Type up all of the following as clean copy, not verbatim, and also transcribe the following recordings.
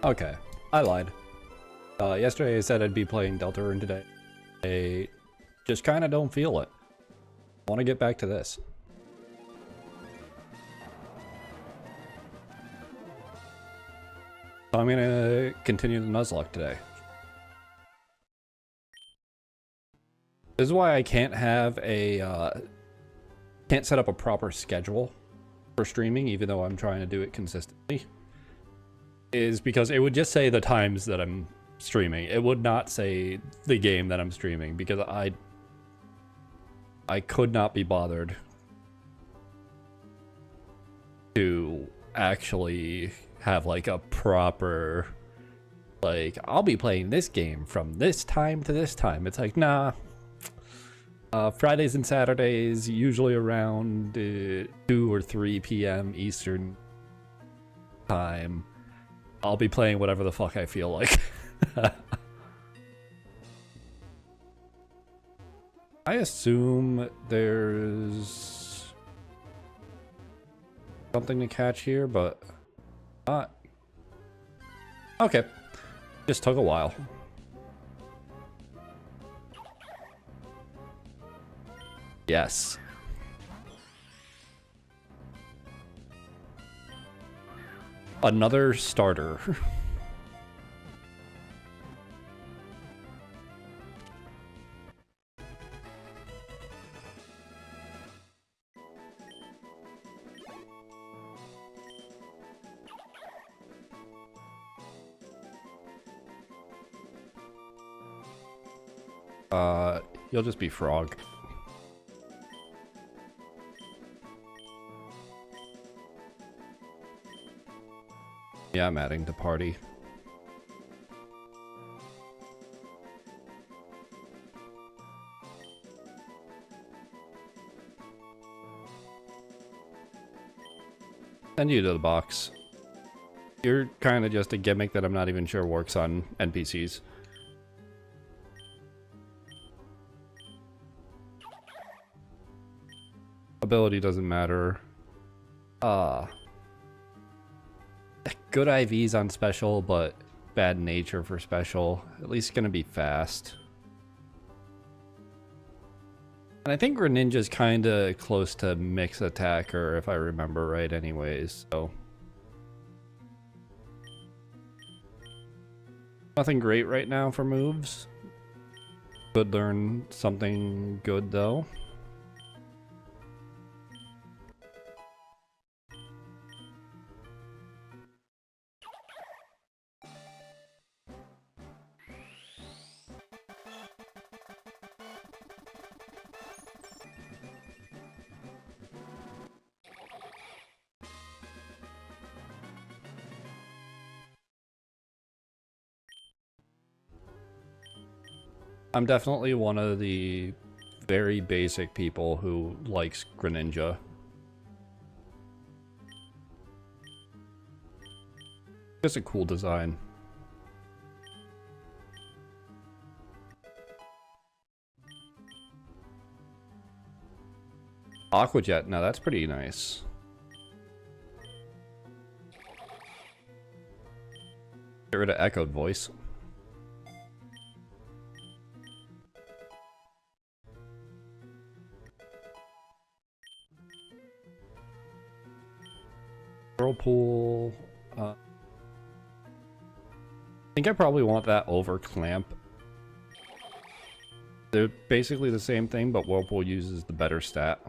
Okay, I lied. Yesterday I said I'd be playing Deltarune today. I just kind of don't feel it. I want to get back to this. So I'm gonna continue the Nuzlocke today. This is why I can't have a, can't set up a proper schedule for streaming, even though I'm trying to do it consistently. Is because it would just say the times that I'm streaming. It would not say the game that I'm streaming, because I could not be bothered to actually have like a proper, like, I'll be playing this game from this time to this time. It's like, nah. Fridays and Saturdays, usually around 2 or 3 p.m. Eastern time, I'll be playing whatever the fuck I feel like. I assume there's something to catch here, but not. Okay, just took a while. Yes. Another starter. You'll just be Frog. Yeah, I'm adding to party. Send you to the box. You're kind of just a gimmick that I'm not even sure works on NPCs. Ability doesn't matter. Good IVs on special, but bad nature for special. At least gonna be fast. And I think Greninja's kind of close to mix attacker, if I remember right anyways, so. Nothing great right now for moves. Could learn something good though. I'm definitely one of the very basic people who likes Greninja. Just a cool design. Aqua Jet, now that's pretty nice. Get rid of echoed voice. Whirlpool. I think I probably want that over Clamp. They're basically the same thing, but Whirlpool uses the better stat.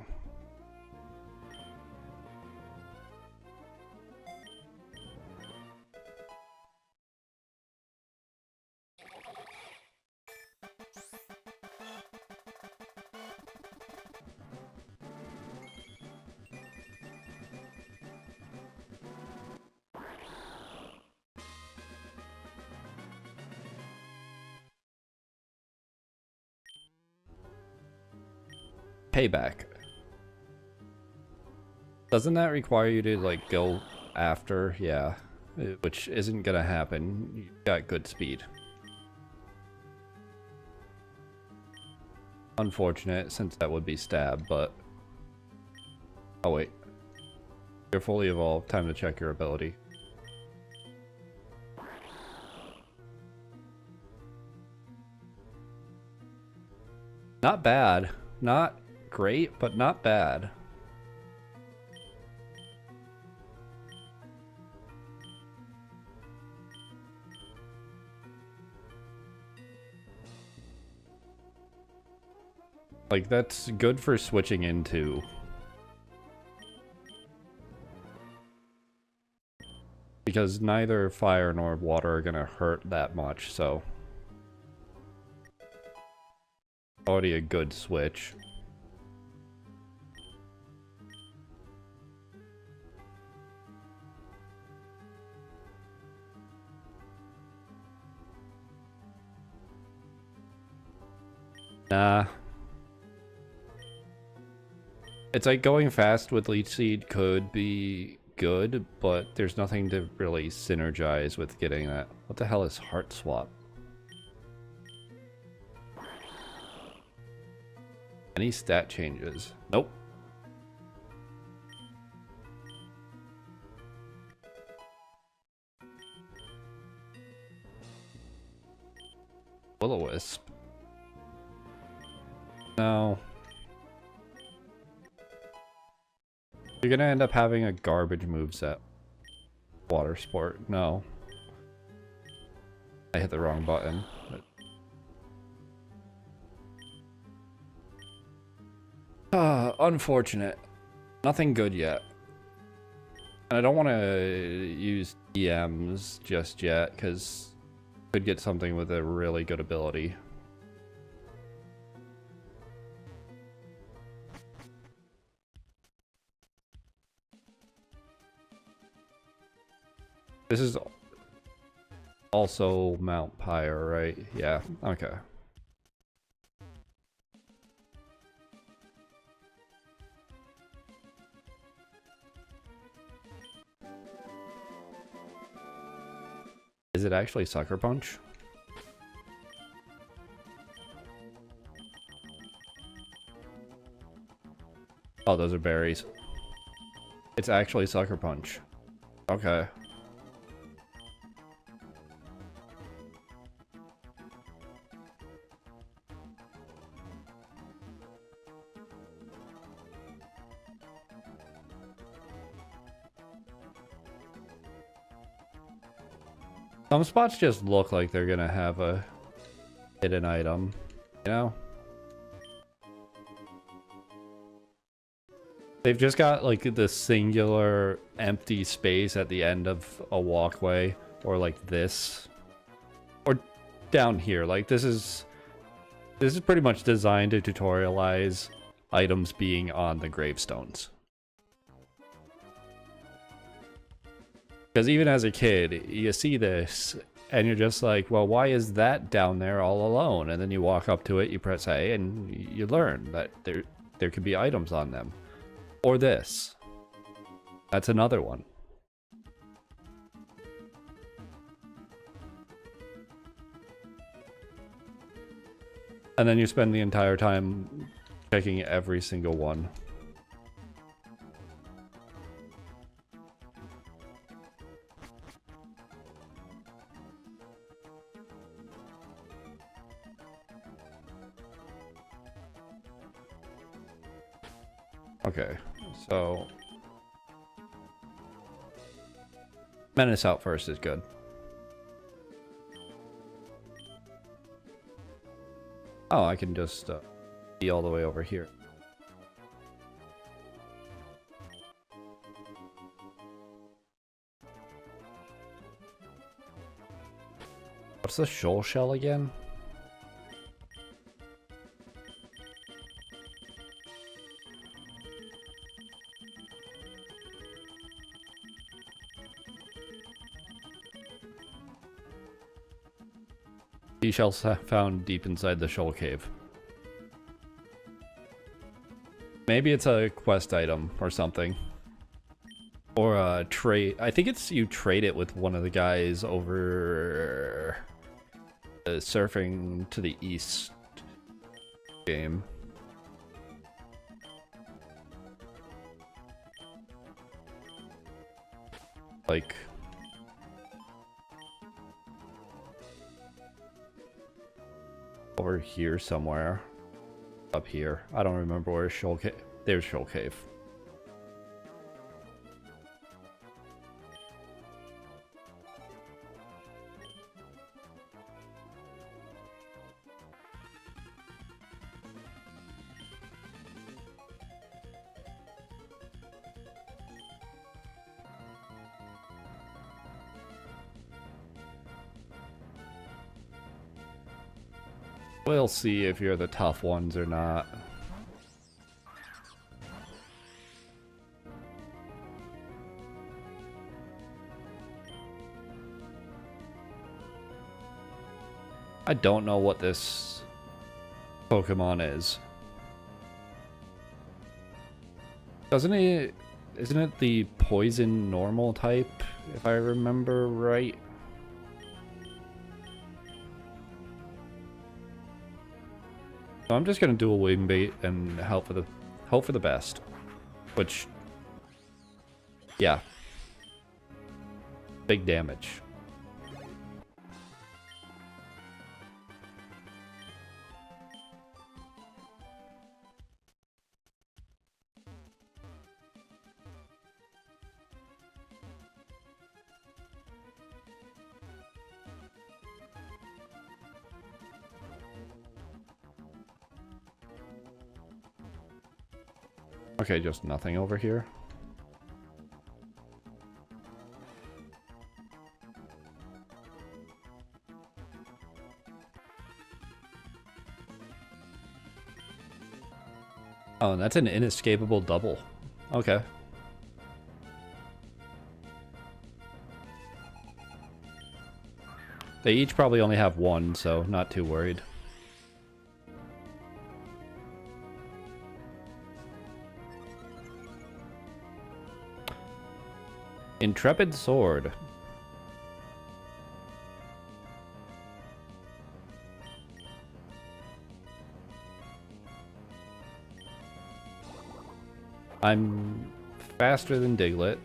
Payback. Doesn't that require you to like go after? Yeah, which isn't gonna happen. You got good speed. Unfortunate, since that would be stab, but oh wait, you're fully evolved. Time to check your ability. Not bad. Not great, but not bad. Like, that's good for switching into. Because neither fire nor water are gonna hurt that much, so. Already a good switch. Nah. It's like going fast with Leech Seed could be good, but there's nothing to really synergize with getting that. What the hell is Heart Swap? Any stat changes? Nope. Will-O-Wisp. No. You're gonna end up having a garbage moveset. Water Sport. No. I hit the wrong button. Unfortunate. Nothing good yet. And I don't want to use DMs just yet, because could get something with a really good ability. This is also Mount Pyre, right? Yeah, okay. Is it actually Sucker Punch? Oh, those are berries. It's actually Sucker Punch. Okay. Some spots just look like they're gonna have a hidden item, you know? They've just got like the singular empty space at the end of a walkway, or like this, or down here. Like this is pretty much designed to tutorialize items being on the gravestones. Because even as a kid, you see this, and you're just like, well, why is that down there all alone? And then you walk up to it, you press A, and you learn that there could be items on them. Or this. That's another one. And then you spend the entire time checking every single one. Okay, so Menace out first is good. Oh, I can just be all the way over here. What's the shoal shell again? Seashells found deep inside the shoal cave. Maybe it's a quest item or something. Or a trade. I think it's you trade it with one of the guys over surfing to the east game. Like over here somewhere. Up here. I don't remember where Shoal Cave. There's Shoal Cave. We'll see if you're the tough ones or not. I don't know what this Pokemon is. Isn't it the poison normal type, if I remember right? So I'm just gonna do a wing bait and hope for the best. Which, yeah, big damage. Okay, just nothing over here. Oh, and that's an inescapable double. Okay. They each probably only have one, so not too worried. Intrepid Sword. I'm faster than Diglett.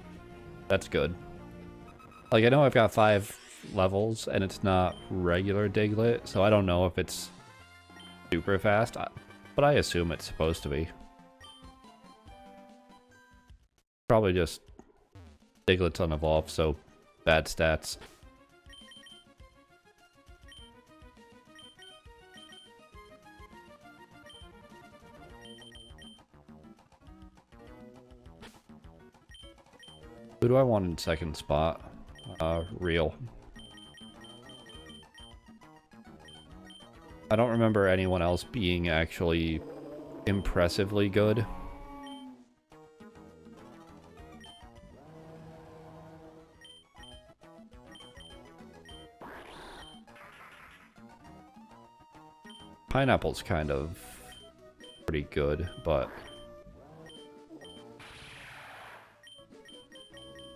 That's good. Like, I know I've got 5 levels, and it's not regular Diglett, so I don't know if it's super fast, but I assume it's supposed to be. Probably just Diglett's unevolved, so bad stats. Who do I want in second spot? Real. I don't remember anyone else being actually impressively good. Pineapple's kind of pretty good, but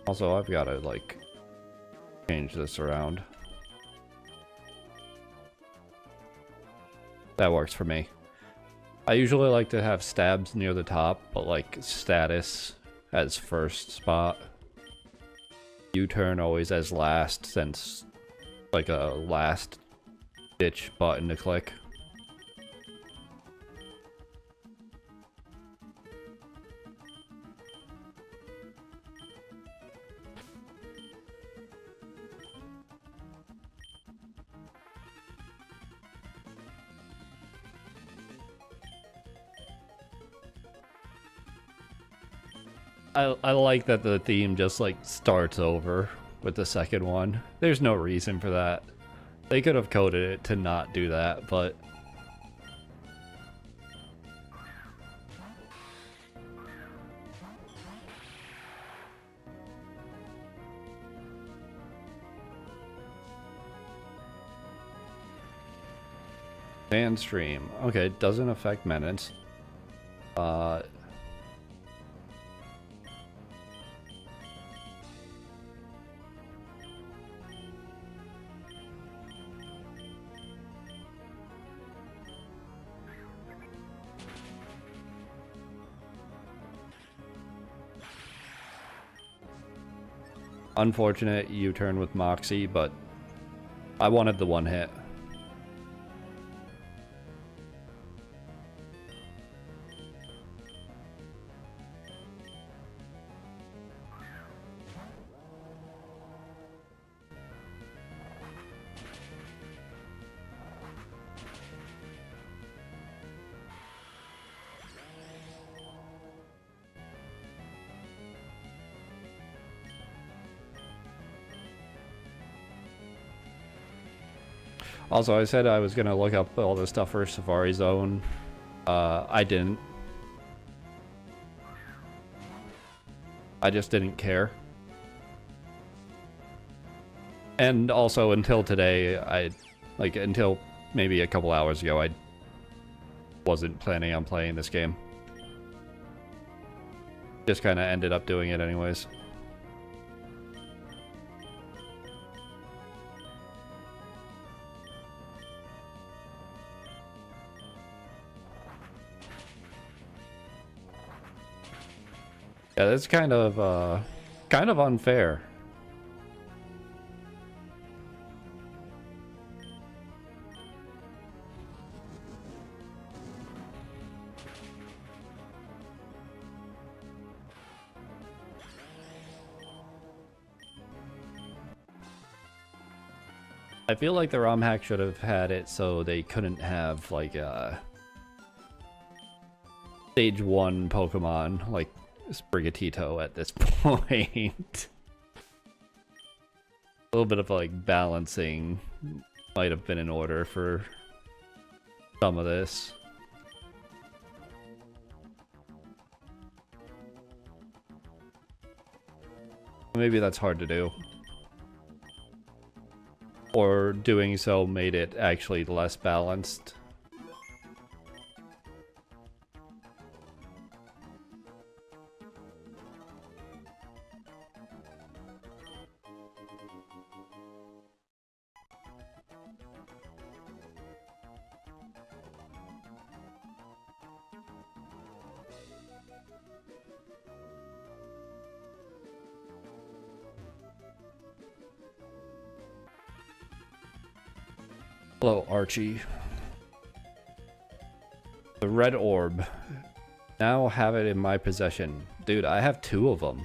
also I've got to like change this around. That works for me. I usually like to have stabs near the top, but like status as first spot. U-turn always as last, since like a last ditch button to click. I like that the theme just like starts over with the second one. There's no reason for that. They could have coded it to not do that, but Sandstream. Okay, it doesn't affect minutes. Unfortunate U-turn with Moxie, but I wanted the one hit. Also, I said I was gonna look up all the stuff for Safari Zone. I didn't. I just didn't care. And also, until today, until maybe a couple hours ago, I wasn't planning on playing this game. Just kind of ended up doing it anyways. Yeah, that's kind of unfair. I feel like the ROM hack should have had it so they couldn't have like stage 1 Pokemon like Sprigatito at this point. A little bit of like balancing might have been in order for some of this. Maybe that's hard to do. Or doing so made it actually less balanced. Hello, Archie. The red orb. Now have it in my possession. Dude, I have 2 of them.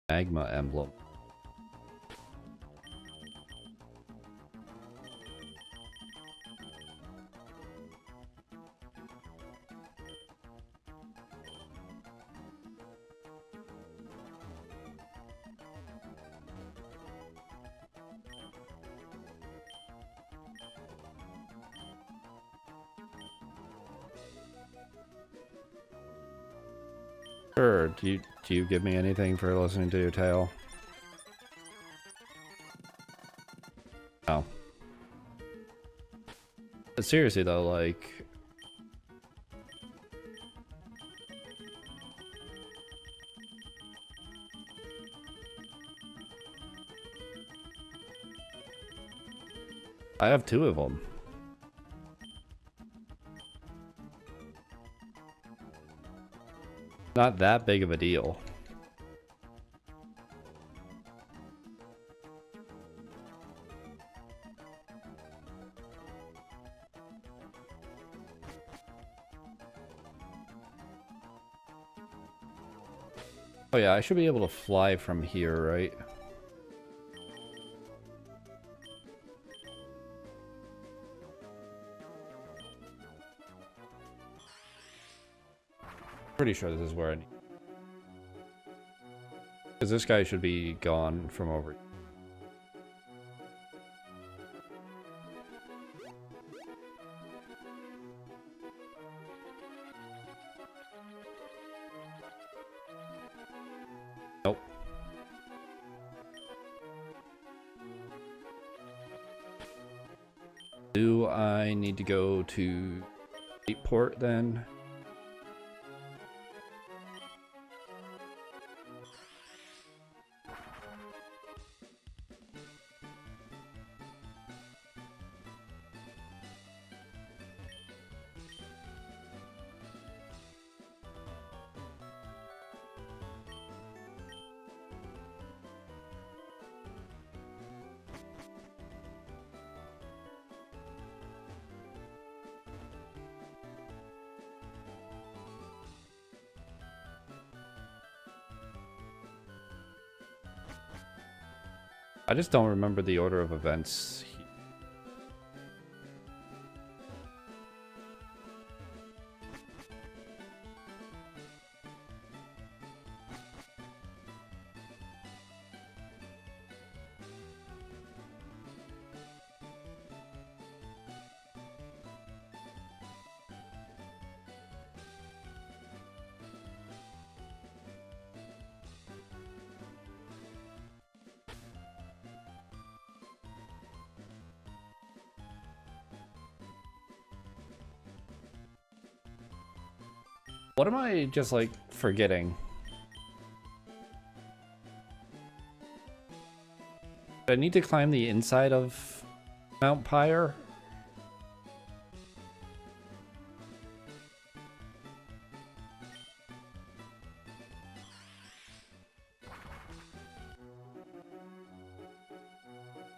Magma emblem. Sure, do you give me anything for listening to your tale? No. But seriously though, like, I have 2 of them. Not that big of a deal. Oh yeah, I should be able to fly from here, right? Pretty sure this is where I need. Because this guy should be gone from over. Nope. Do I need to go to Port then? I just don't remember the order of events. What am I just like forgetting? Do I need to climb the inside of Mount Pyre?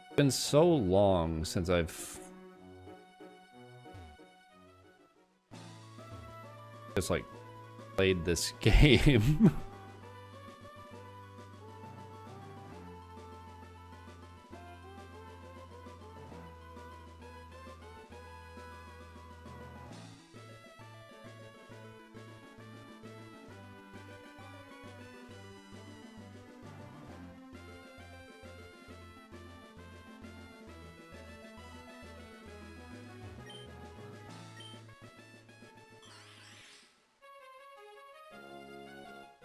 It's been so long since I've just like played this game.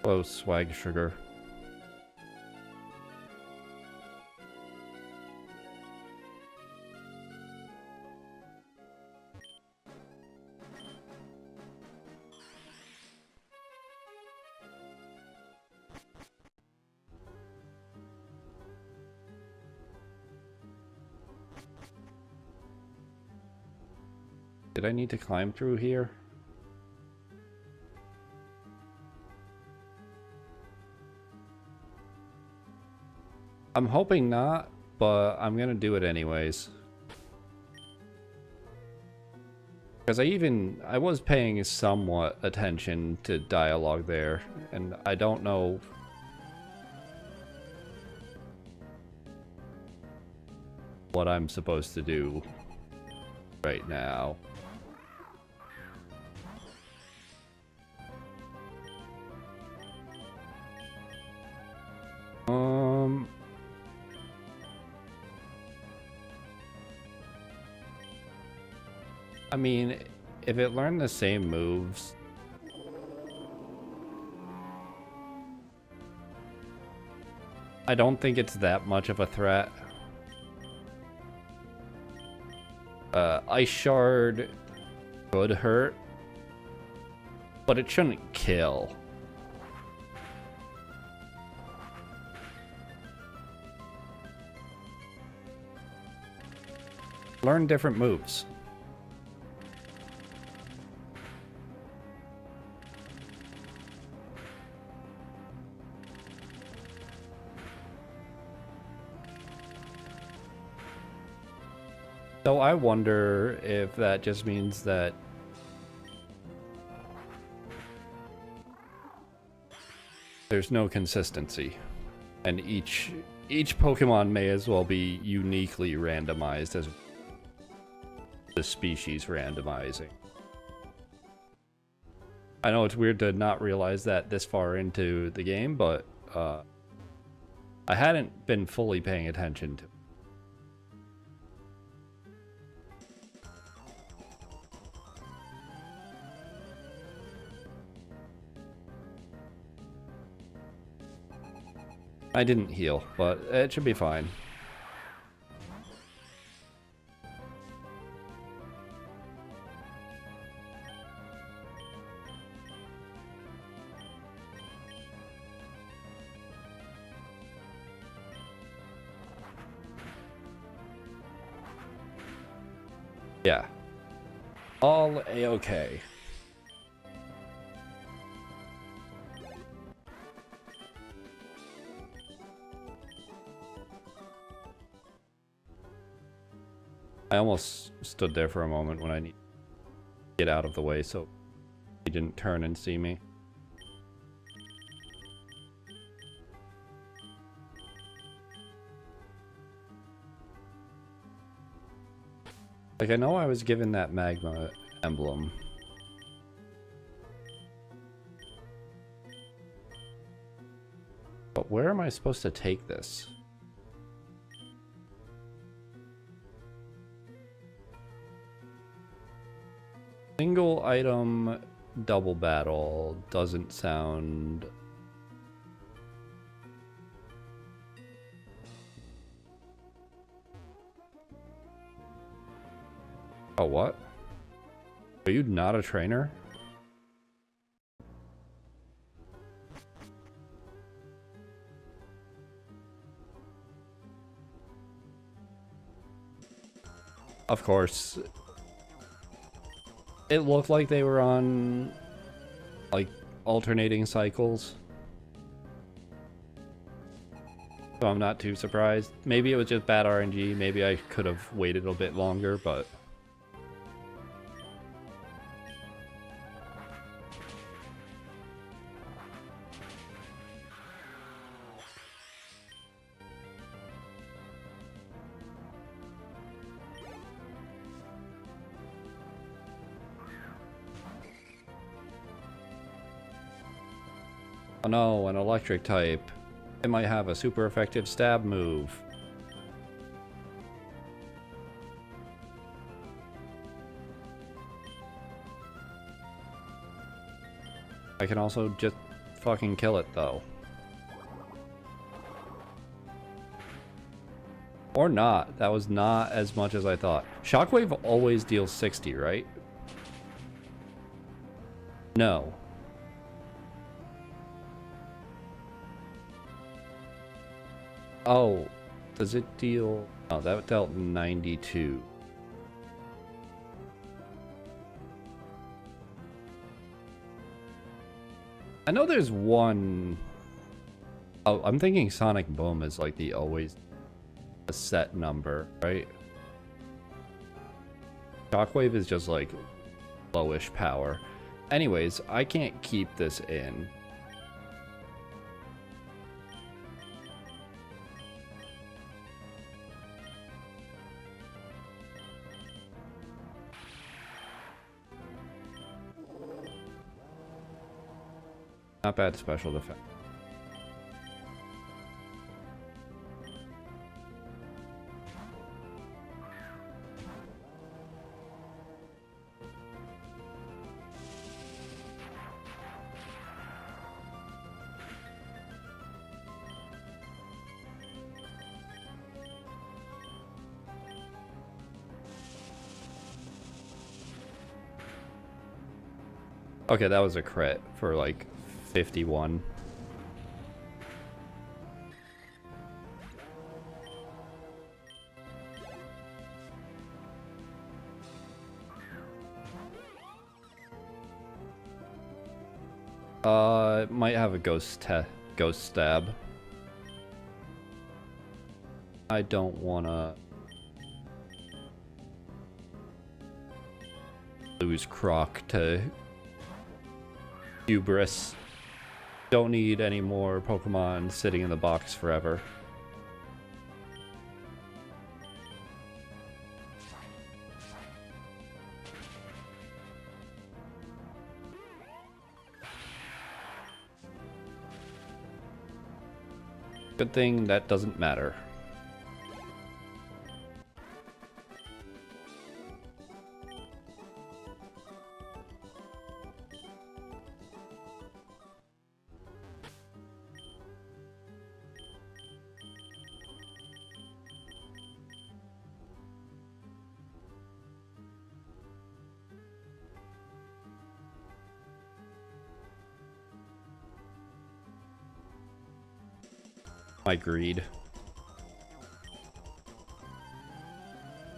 Oh, swag sugar. Did I need to climb through here? I'm hoping not, but I'm gonna do it anyways. Because I was paying somewhat attention to dialogue there, and I don't know what I'm supposed to do right now. I mean, if it learned the same moves, I don't think it's that much of a threat. Ice Shard could hurt, but it shouldn't kill. Learn different moves. So I wonder if that just means that there's no consistency, and each Pokemon may as well be uniquely randomized as the species randomizing. I know it's weird to not realize that this far into the game, but I hadn't been fully paying attention to. I didn't heal, but it should be fine. Yeah. All A-okay. I almost stood there for a moment when I need to get out of the way so he didn't turn and see me. Like, I know I was given that magma emblem. But where am I supposed to take this? Single item double battle doesn't sound... Oh, what? Are you not a trainer? Of course. It looked like they were on, like, alternating cycles. So I'm not too surprised. Maybe it was just bad RNG. Maybe I could have waited a bit longer, but... Oh no, an electric type. It might have a super effective stab move. I can also just fucking kill it though. Or not. That was not as much as I thought. Shockwave always deals 60, right? No. Oh, does it deal... Oh, that dealt 92. I know there's one. Oh, I'm thinking Sonic Boom is like the always a set number, right? Shockwave is just like lowish power. Anyways, I can't keep this in. Not bad special defense. Okay, that was a crit for like 51. Might have a ghost stab. I don't wanna lose Croc to Hubris. Don't need any more Pokemon sitting in the box forever. Good thing that doesn't matter. My greed.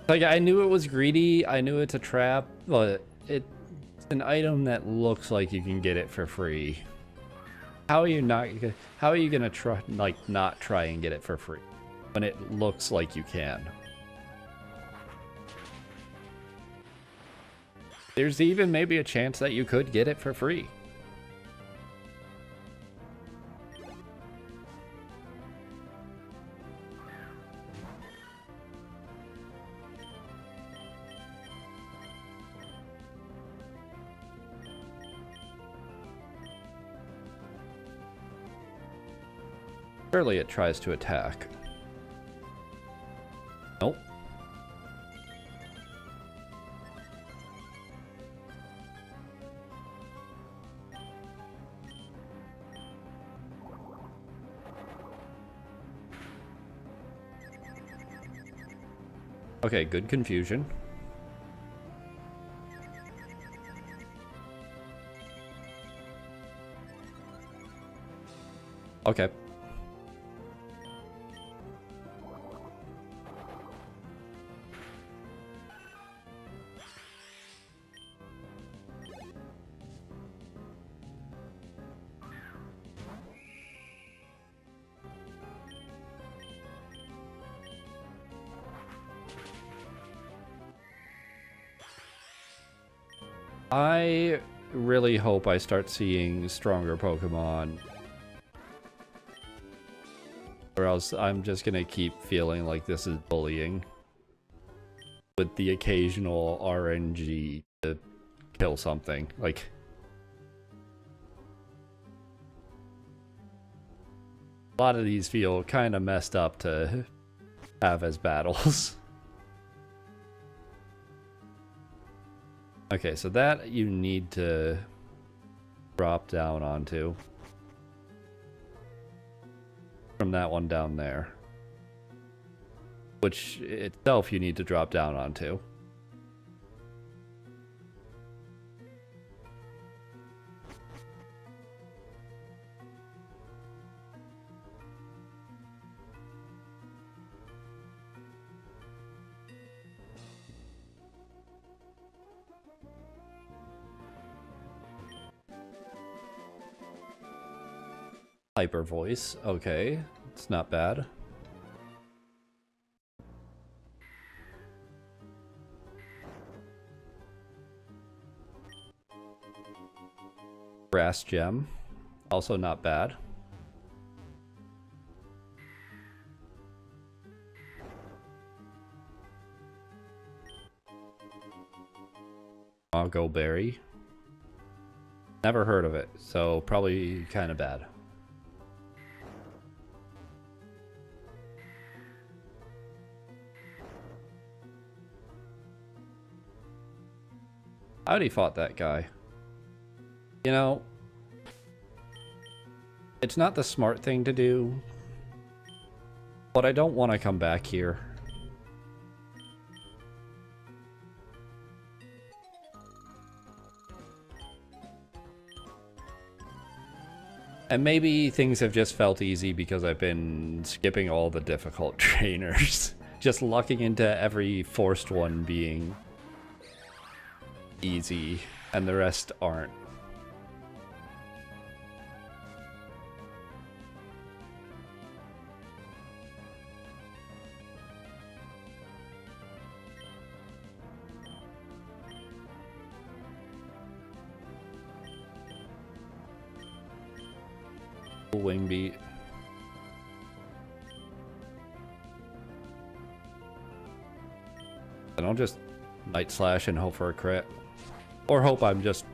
Like, I knew it was greedy, I knew it's a trap, but it's an item that looks like you can get it for free. How are you gonna try, like, not try and get it for free when it looks like you can? There's even maybe a chance that you could get it for free. Surely it tries to attack. Nope. Okay, good confusion. Okay. I really hope I start seeing stronger Pokemon, or else I'm just gonna keep feeling like this is bullying with the occasional RNG to kill something. Like, a lot of these feel kind of messed up to have as battles. Okay, so that you need to drop down onto. From that one down there. Which itself you need to drop down onto. Hyper voice. Okay, it's not bad. Brass gem. Also not bad. Mongo berry. Never heard of it, so probably kind of bad. I already fought that guy. You know, it's not the smart thing to do, but I don't want to come back here. And maybe things have just felt easy because I've been skipping all the difficult trainers. Just lucking into every forced one being easy, and the rest aren't. Wing beat. And I'll just night slash and hope for a crit. Or hope I'm just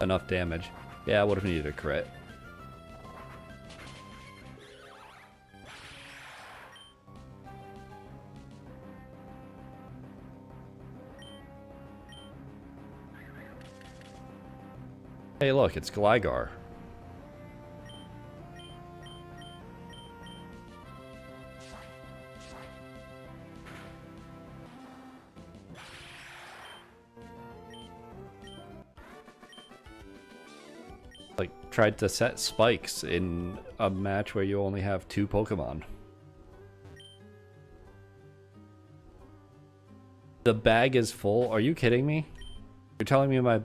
enough damage. Yeah, I would have needed a crit. Hey look, it's Gligar. Like, tried to set spikes in a match where you only have 2 Pokemon. The bag is full? Are you kidding me? You're telling me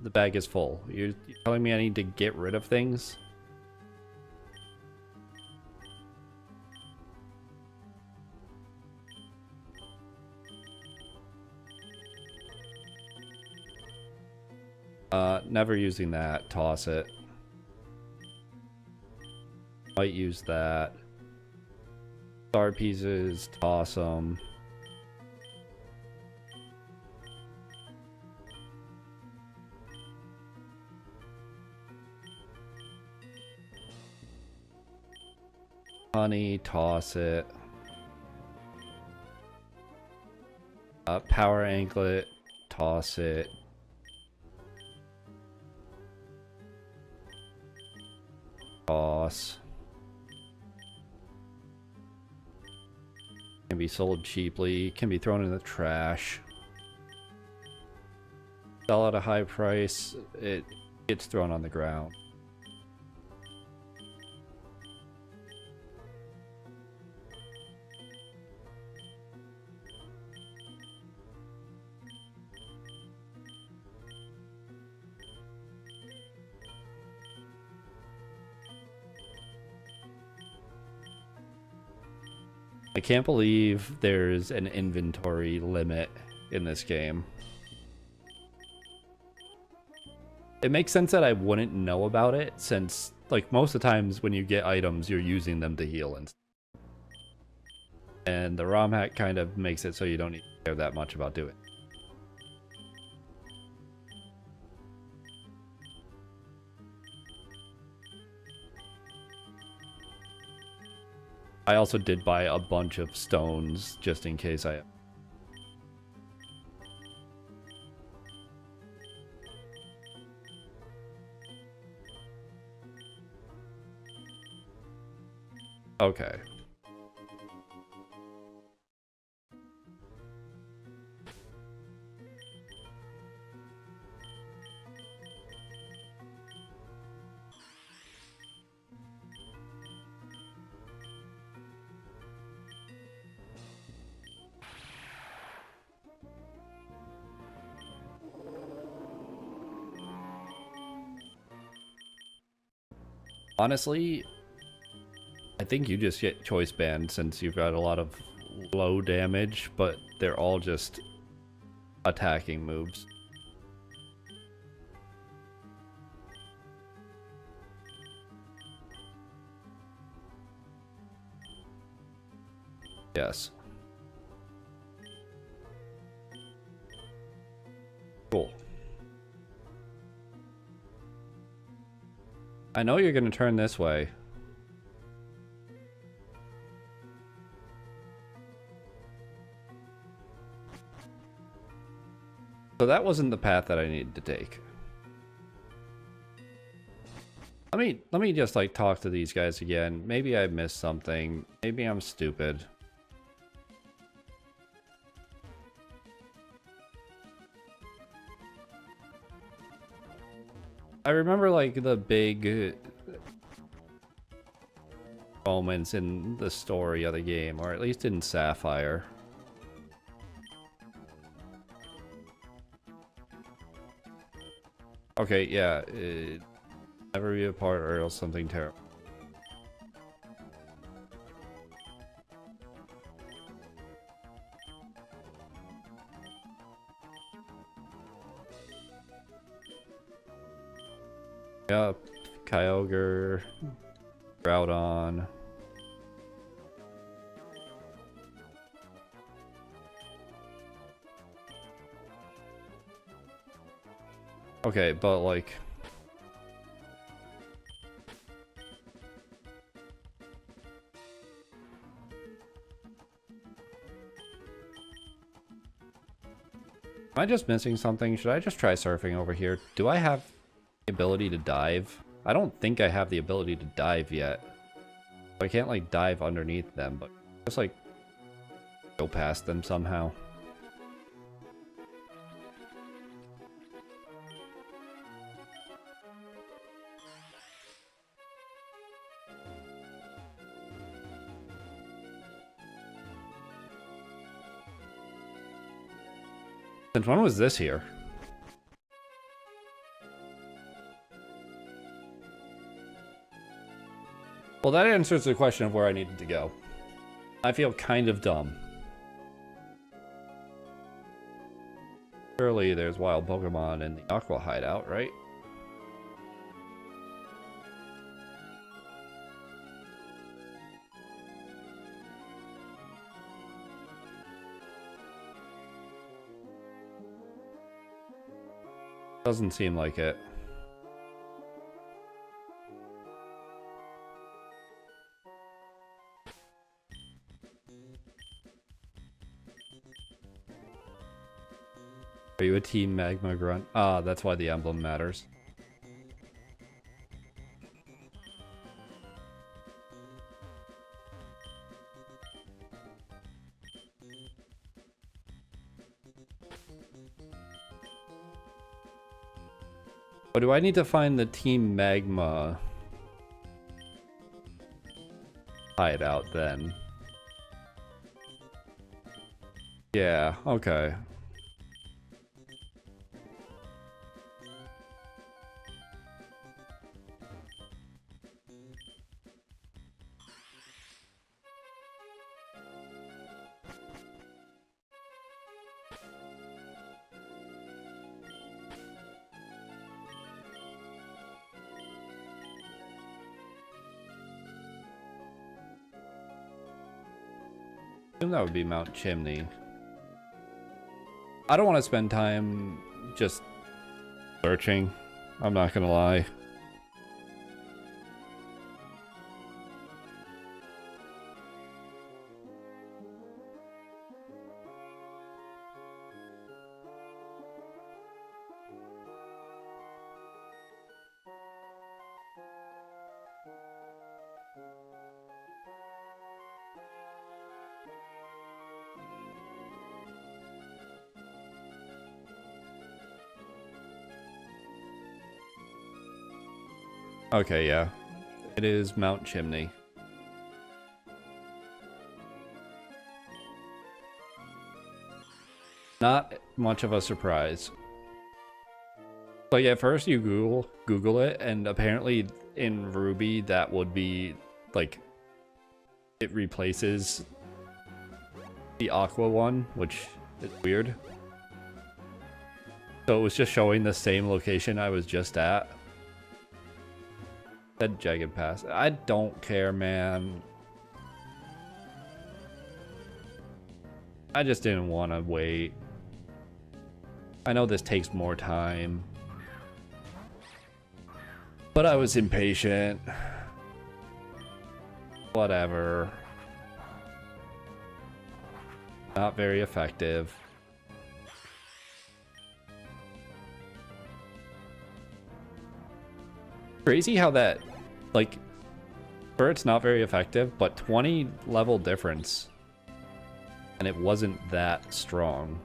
the bag is full. You're telling me I need to get rid of things? Never using that. Toss it. Might use that. Star pieces. Toss them. Honey. Toss it. Power anklet. Toss it. Toss. Can be sold cheaply. Can be thrown in the trash. Sell at a high price. It gets thrown on the ground. I can't believe there's an inventory limit in this game. It makes sense that I wouldn't know about it, since, like, most of the times when you get items, you're using them to heal and the ROM hack kind of makes it so you don't need to care that much about doing it. I also did buy a bunch of stones just in case I... Okay. Honestly, I think you just get choice banned since you've got a lot of low damage, but they're all just attacking moves. Yes. Cool. I know you're gonna turn this way. So that wasn't the path that I needed to take. Let me just like talk to these guys again. Maybe I missed something. Maybe I'm stupid. I remember like the big moments in the story of the game, or at least in Sapphire. Okay, yeah, never be apart or else something terrible. Yep, Kyogre, Groudon. Okay, but like... Am I just missing something? Should I just try surfing over here? Do I have the ability to dive? I don't think I have the ability to dive yet. I can't like dive underneath them, but just like go past them somehow. Since when was this here? Well, that answers the question of where I needed to go. I feel kind of dumb. Surely there's wild Pokemon in the Aqua hideout, right? Doesn't seem like it. Are you a Team Magma Grunt? Ah, that's why the emblem matters. But do I need to find the Team Magma hideout then? Yeah, okay. I assume that would be Mount Chimney. I don't want to spend time just searching. I'm not gonna lie. Okay, yeah. It is Mount Chimney. Not much of a surprise. Like at first you Google it, and apparently in Ruby that would be like it replaces the Aqua one, which is weird. So it was just showing the same location I was just at. That Jagged Pass. I don't care, man. I just didn't want to wait. I know this takes more time, but I was impatient. Whatever. Not very effective. Crazy how that, like, for it's not very effective, but 20 level difference. And it wasn't that strong.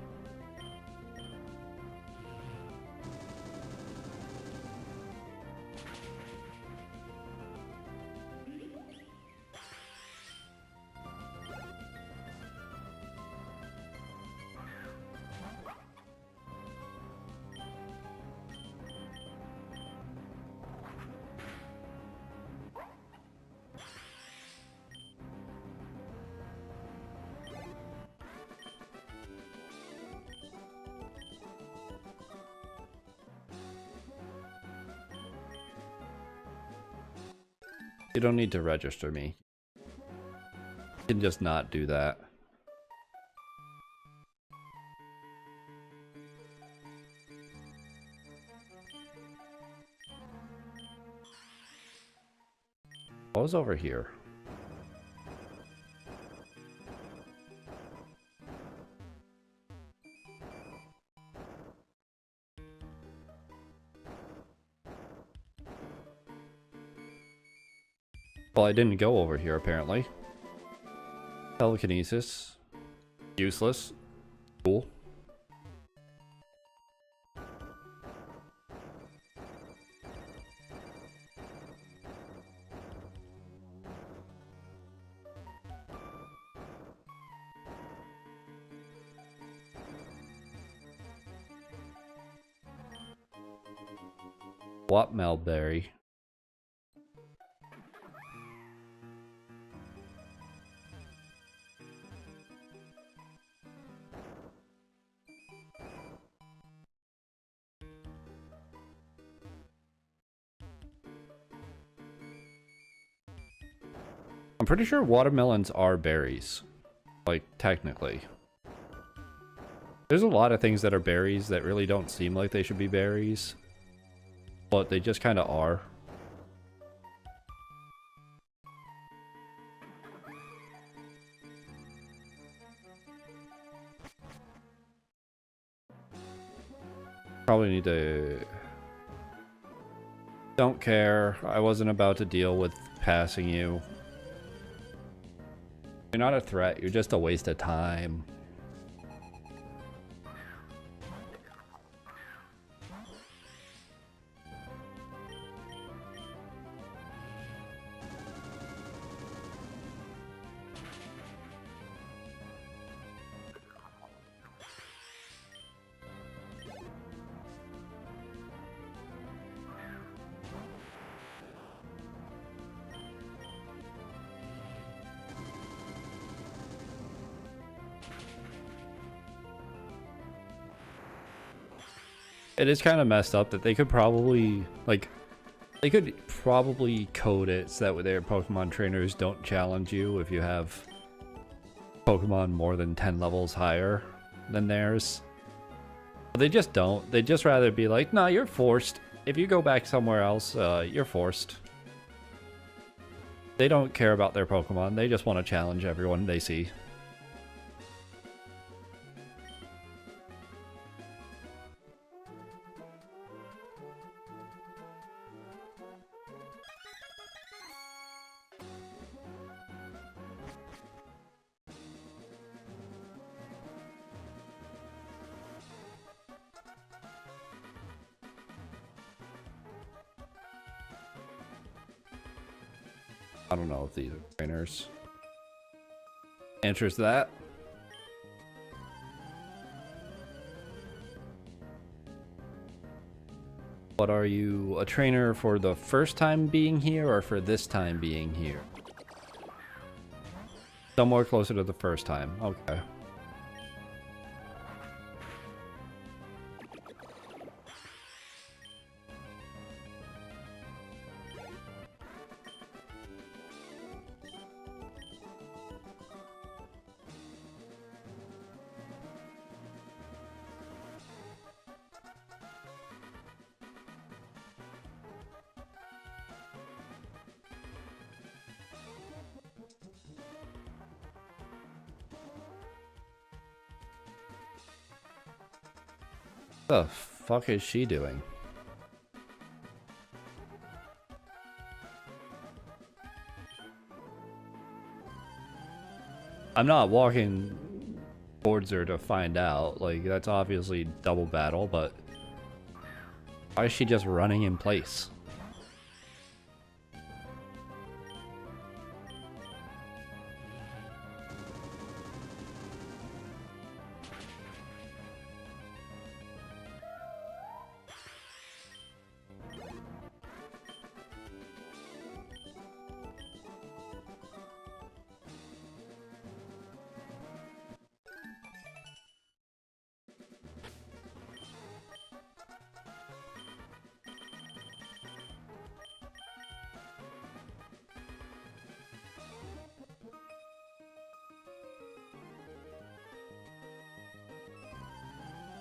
You don't need to register me. You can just not do that. What was over here? Well, I didn't go over here, apparently. Telekinesis. Useless. Cool. What Melberry? I'm pretty sure watermelons are berries. Like, technically. There's a lot of things that are berries that really don't seem like they should be berries. But they just kind of are. Probably need to... Don't care. I wasn't about to deal with passing you. You're not a threat. You're just a waste of time. It is kind of messed up that they could probably, like, they could probably code it so that their Pokemon trainers don't challenge you if you have Pokemon more than 10 levels higher than theirs. But they just don't. They'd just rather be like, nah, you're forced. If you go back somewhere else, you're forced. They don't care about their Pokemon. They just want to challenge everyone they see. I don't know if these are trainers. Answers that. But are you a trainer for the first time being here or for this time being here? Somewhere closer to the first time. Okay. What the fuck is she doing? I'm not walking towards her to find out. Like, that's obviously double battle, but why is she just running in place?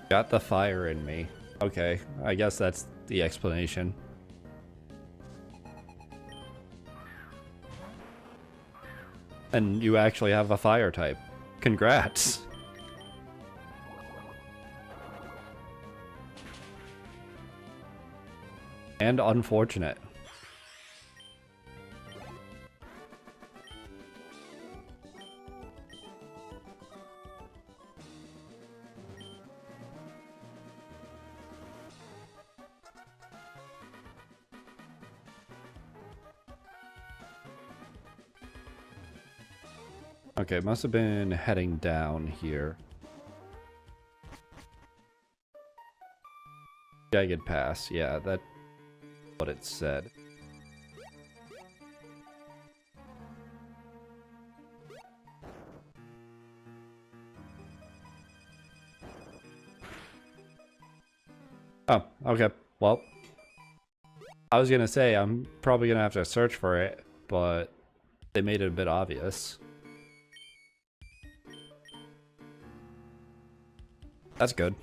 Got the fire in me. Okay, I guess that's the explanation. And you actually have a fire type. Congrats. And unfortunate. Okay, must have been heading down here. Jagged pass, yeah, that's what it said. Oh, okay, well. I was gonna say, I'm probably gonna have to search for it, but they made it a bit obvious. That's good.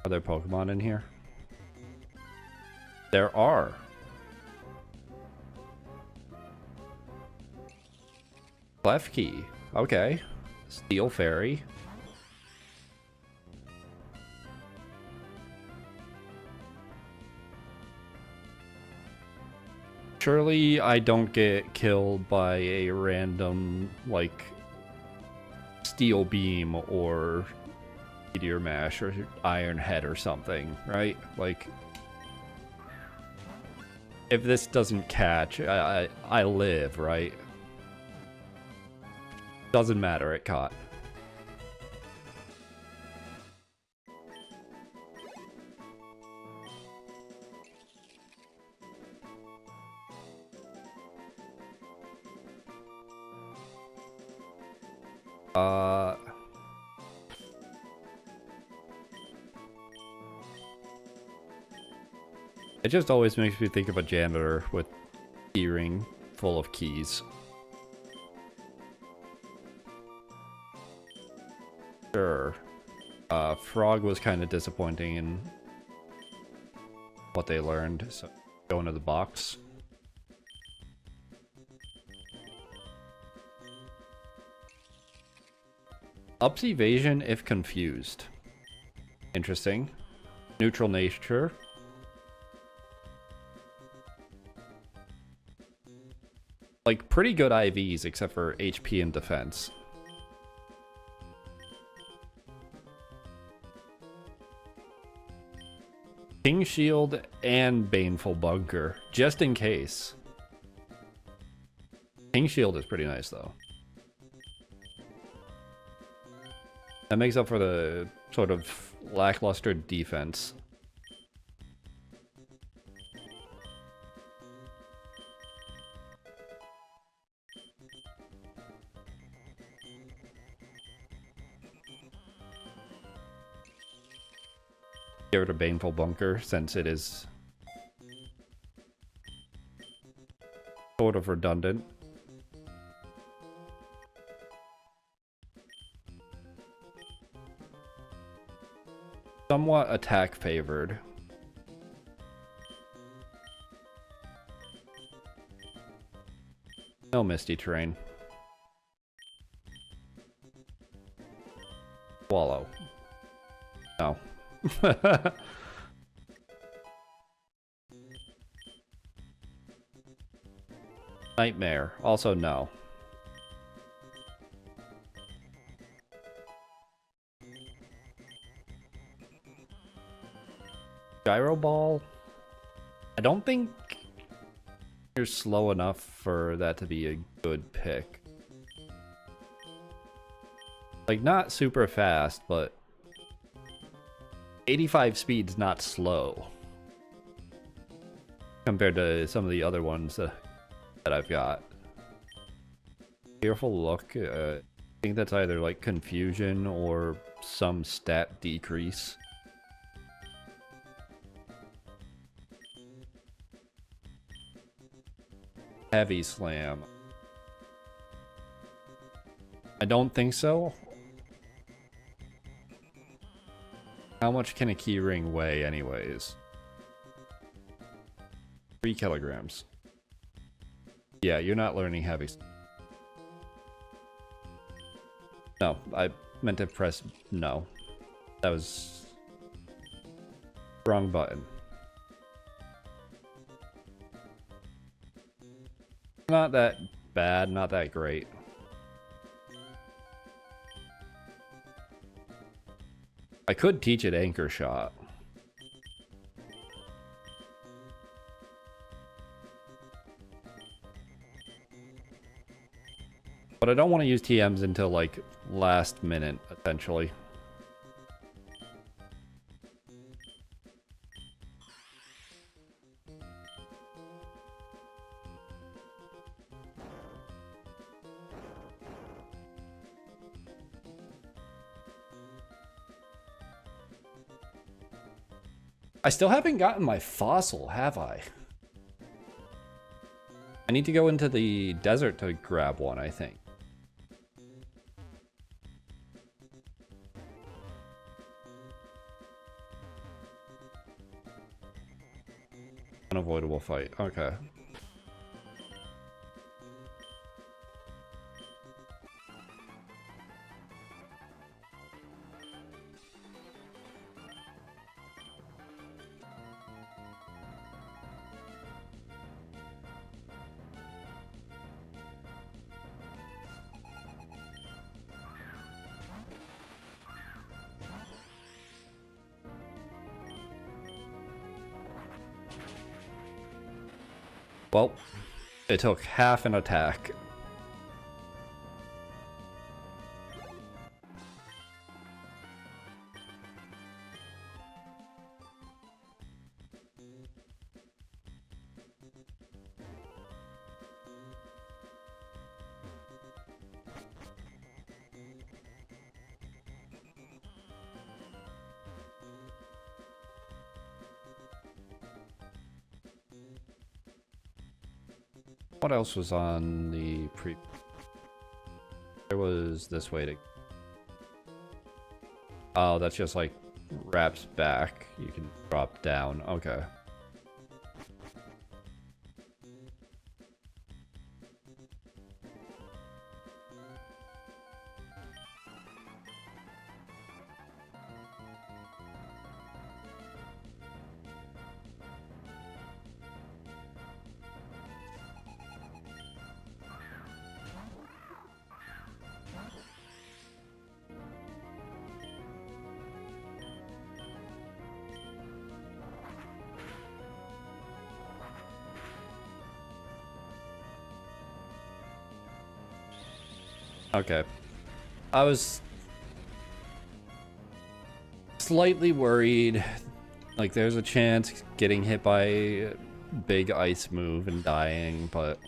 Are there Pokemon in here? There are. Klefki. Okay. Steel Fairy. Surely I don't get killed by a random, like, Steel Beam or Meteor Mash or Iron Head or something, right? Like, if this doesn't catch, I live, right? Doesn't matter, it caught. It just always makes me think of a janitor with earring full of keys. Sure. Frog was kind of disappointing in what they learned, so go into the box. Ups evasion if confused. Interesting. Neutral nature. Like, pretty good IVs except for HP and defense. King Shield and Baneful Bunker, just in case. King Shield is pretty nice, though. That makes up for the sort of lackluster defense. Get rid of Baneful Bunker since it is sort of redundant. Somewhat attack favored. No misty terrain. Swallow. No. Nightmare. Also no. Gyro Ball? I don't think you're slow enough for that to be a good pick. Like, not super fast, but 85 speed's not slow compared to some of the other ones that I've got. Fearful Look, I think that's either like confusion or some stat decrease. Heavy Slam. I don't think so. How much can a keyring weigh anyways? 3 kilograms. Yeah, you're not learning heavy. No, I meant to press no. That was wrong button. Not that bad, not that great. I could teach it Anchor Shot. But I don't want to use TMs until like last minute, essentially. I still haven't gotten my fossil, have I? I need to go into the desert to grab one, I think. Unavoidable fight, okay. Well, it took half an attack. What else was on the pre... There was this way to... Oh, that's just like wraps back. You can drop down. Okay. Okay. I was slightly worried. Like, there's a chance getting hit by a big ice move and dying, but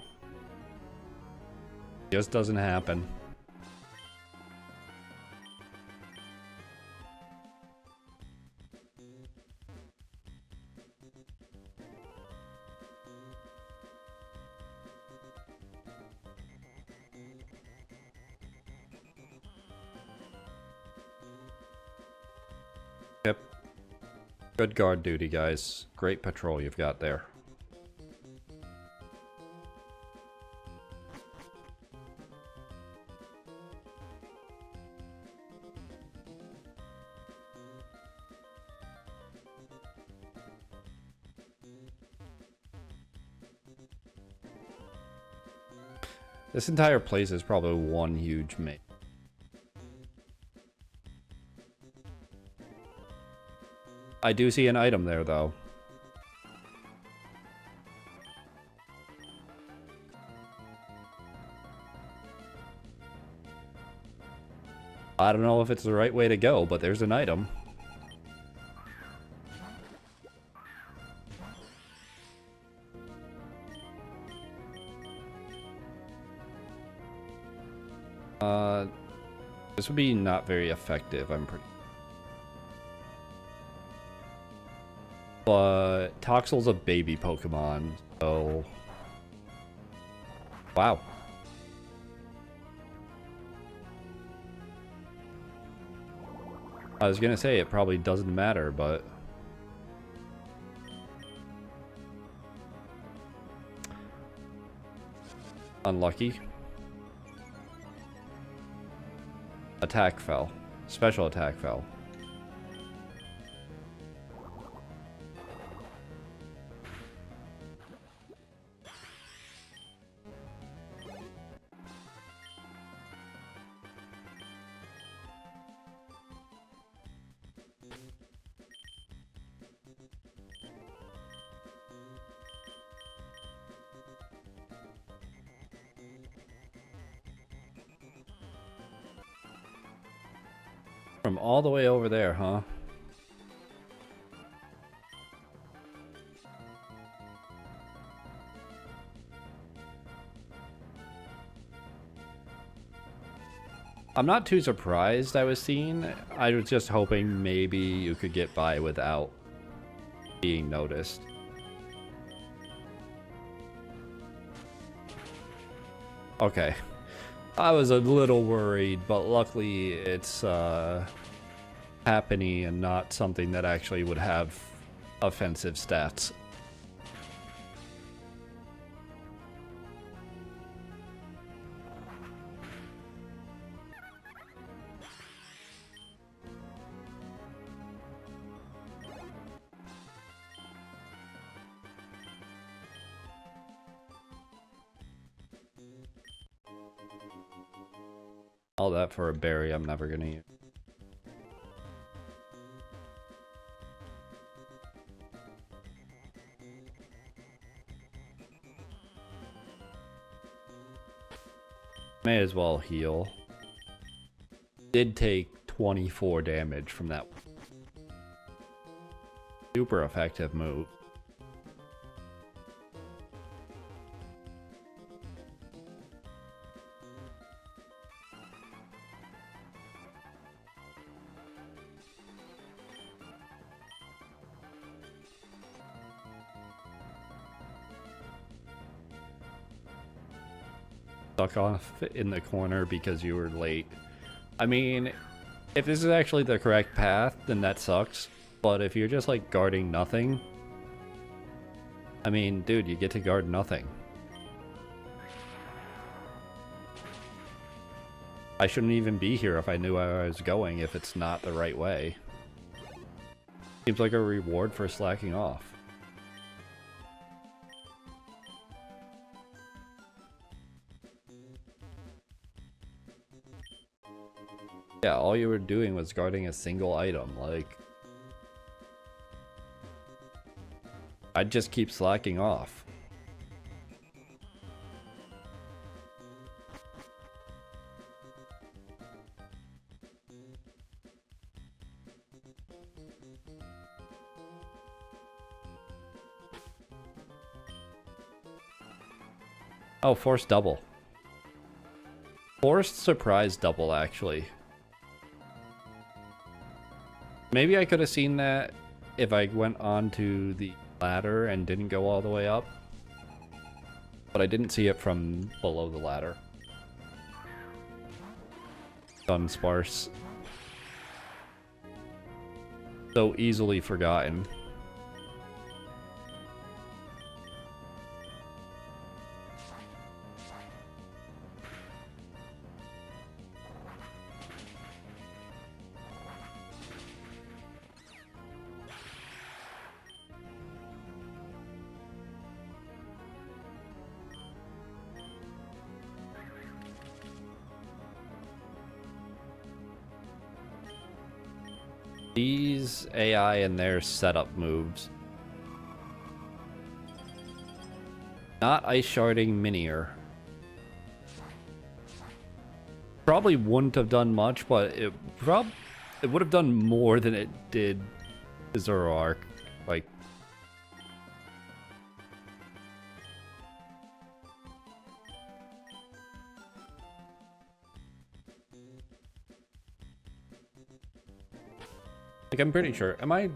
it just doesn't happen. Yep. Good guard duty, guys. Great patrol you've got there. This entire place is probably one huge mate. I do see an item there, though. I don't know if it's the right way to go, but there's an item. This would be not very effective, I'm pretty... But Toxel's a baby Pokemon, so... Wow. I was gonna say it probably doesn't matter, but... Unlucky. Attack fell. Special attack fell. From all the way over there, huh? I'm not too surprised I was seen. I was just hoping maybe you could get by without being noticed. Okay. I was a little worried, but luckily it's happening and not something that actually would have offensive stats. All that for a berry I'm never gonna use. May as well heal. Did take 24 damage from that. Super effective move. Stuck off in the corner because you were late. I mean, if this is actually the correct path, then that sucks. But if you're just like guarding nothing, I mean, dude, you get to guard nothing. I shouldn't even be here if I knew where I was going if it's not the right way. Seems like a reward for slacking off. Yeah, all you were doing was guarding a single item, like... I'd just keep slacking off. Oh, forced double. Forced surprise double, actually. Maybe I could have seen that if I went onto the ladder and didn't go all the way up. But I didn't see it from below the ladder. Done sparse. So easily forgotten. These AI and their setup moves. Not ice sharding minier. Probably wouldn't have done much, but it would have done more than it did to Zoroark. Like, I'm pretty sure. Am I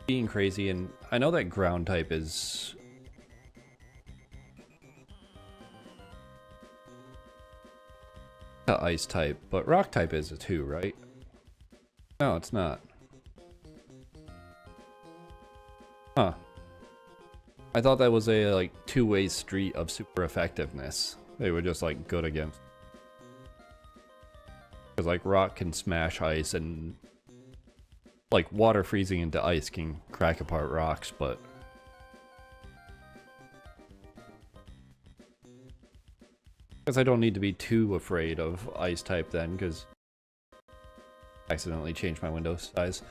being crazy? And I know that ground type is the ice type, but rock type is too, right? No, it's not. Huh. I thought that was a like two-way street of super effectiveness. They were just like good against. Because like rock can smash ice and like water freezing into ice can crack apart rocks, but guess I don't need to be too afraid of ice type then, because I accidentally changed my window size.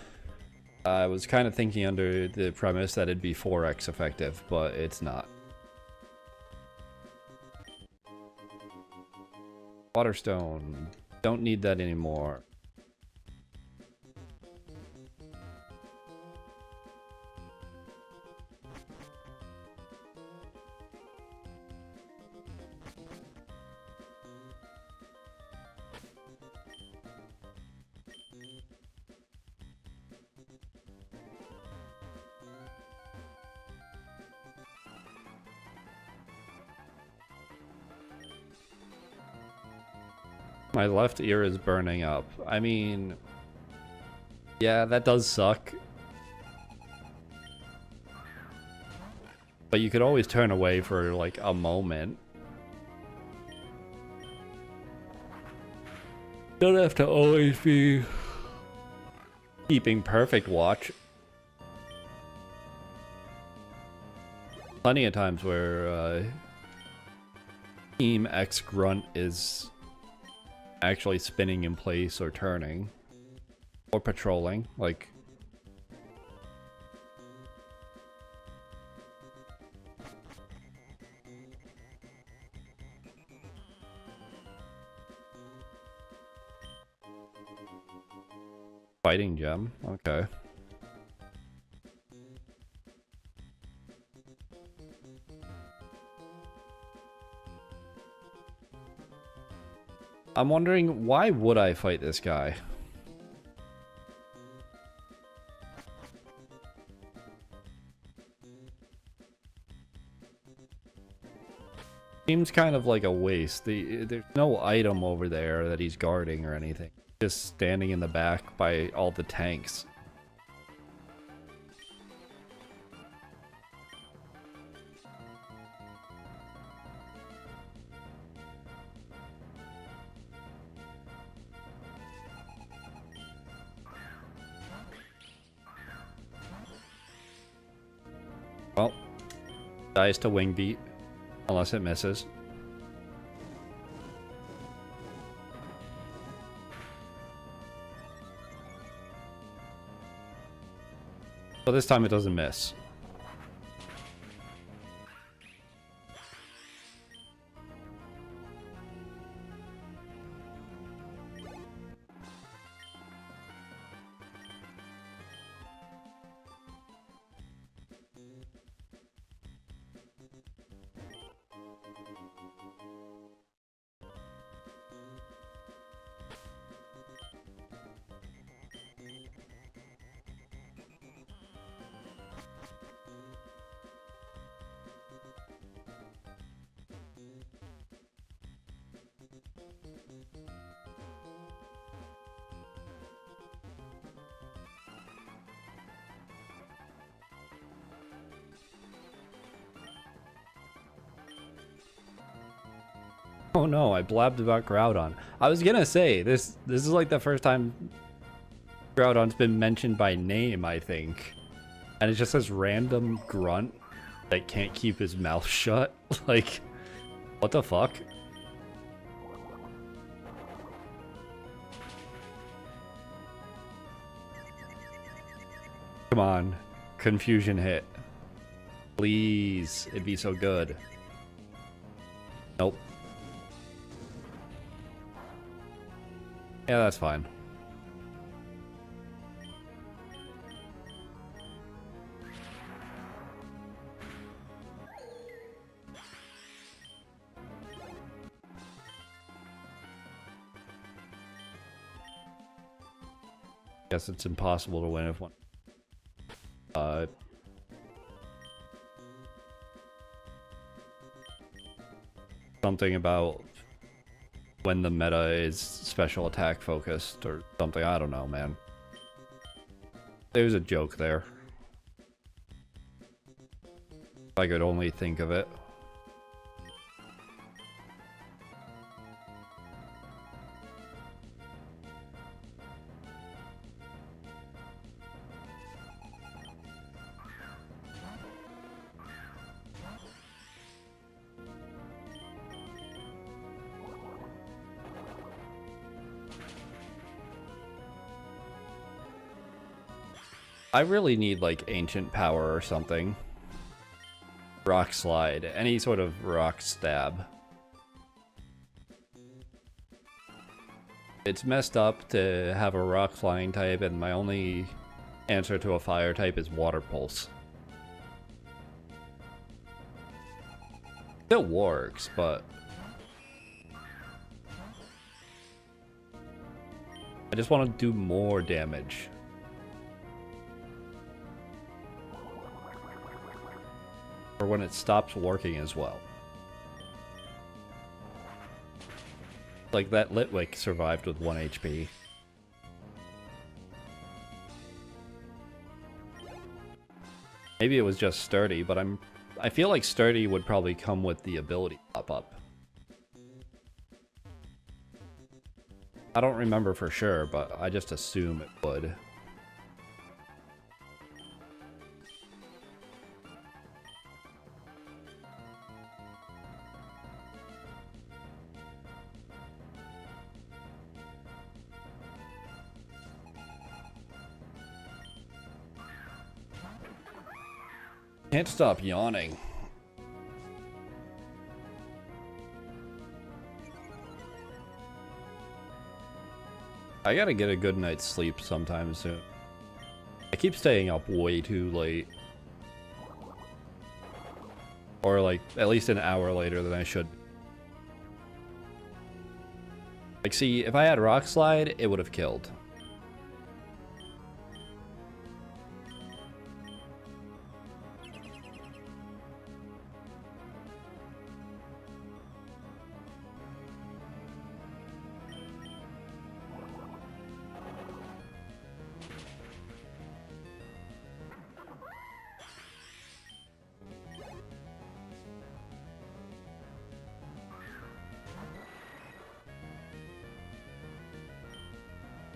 I was kind of thinking under the premise that it'd be 4x effective, but it's not. Waterstone. Don't need that anymore. My left ear is burning up. I mean, yeah, that does suck. But you could always turn away for like a moment. Don't have to always be keeping perfect watch. Plenty of times where Team X Grunt is actually spinning in place or turning or patrolling, like fighting gem. Okay. I'm wondering, why would I fight this guy? Seems kind of like a waste. There's no item over there that he's guarding or anything. Just standing in the back by all the tanks. Well, dies to wing beat, unless it misses. But this time it doesn't miss. Oh no, I blabbed about Groudon. I was gonna say, this is like the first time Groudon's been mentioned by name, I think. And it just says random grunt that can't keep his mouth shut. Like, what the fuck? Come on, confusion hit. Please, it'd be so good. Nope. Yeah, that's fine. Guess it's impossible to win if one. Something about when the meta is special attack focused or something. I don't know, man. There's a joke there. If I could only think of it. I really need like ancient power or something. Rock slide, any sort of rock stab. It's messed up to have a rock flying type and my only answer to a fire type is water pulse. It works, but I just want to do more damage. Or when it stops working as well. Like that Litwick survived with 1 HP. Maybe it was just sturdy, but I feel like sturdy would probably come with the ability pop up. I don't remember for sure, but I just assume it would. Can't stop yawning. I gotta get a good night's sleep sometime soon. I keep staying up way too late. Or like, at least an hour later than I should. Like, see, if I had Rock Slide, it would have killed.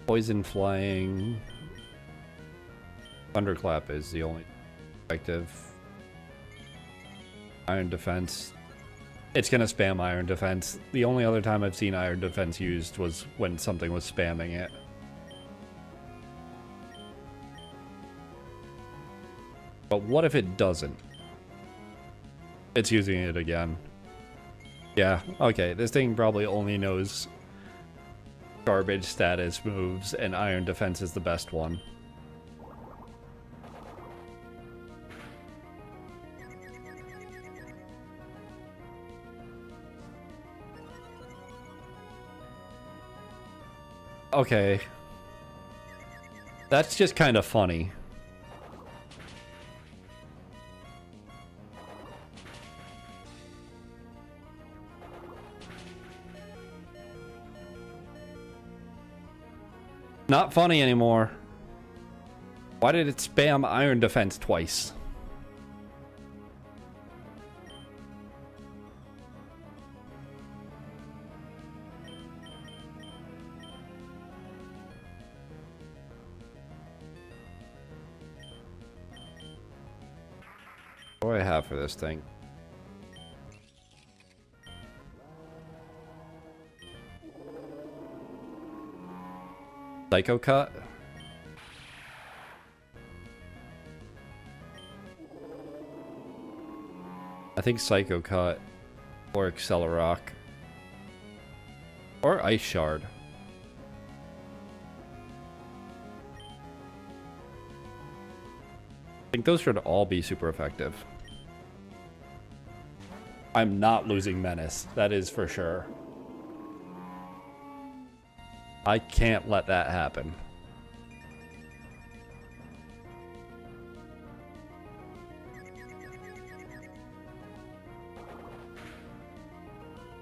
Poison flying. Thunderclap is the only effective. Iron defense. It's gonna spam iron defense. The only other time I've seen iron defense used was when something was spamming it. But what if it doesn't? It's using it again. Yeah, okay, this thing probably only knows garbage status moves, and iron defense is the best one. Okay. That's just kind of funny. Not funny anymore. Why did it spam iron defense twice? What do I have for this thing? Psycho Cut? I think Psycho Cut or Accelerock or Ice Shard. I think those should all be super effective. I'm not losing Menace, that is for sure. I can't let that happen.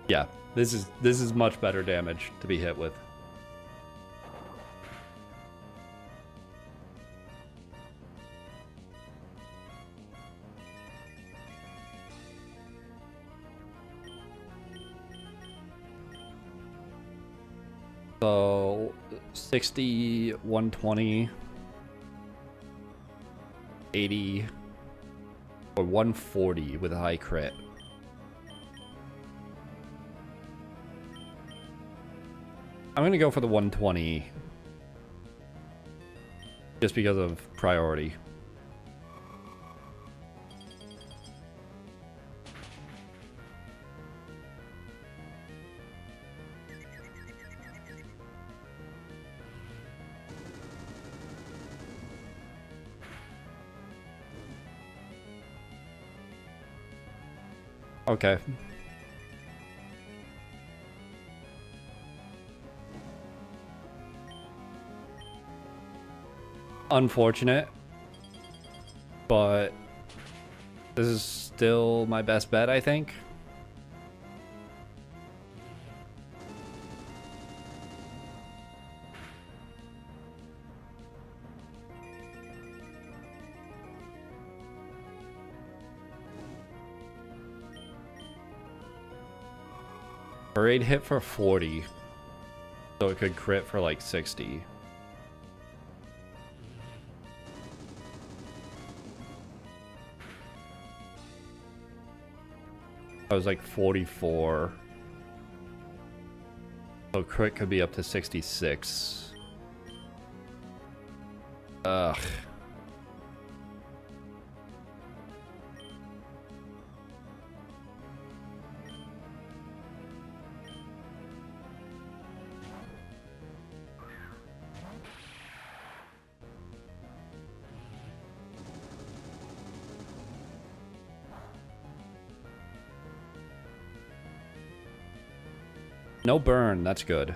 Yeah, this is much better damage to be hit with. So 60, 120, 80, or 140 with a high crit. I'm gonna go for the 120 just because of priority. Okay. Unfortunate, but this is still my best bet, I think. Parade hit for 40, so it could crit for like 60. I was like 44. So crit could be up to 66. Ugh. No burn, that's good.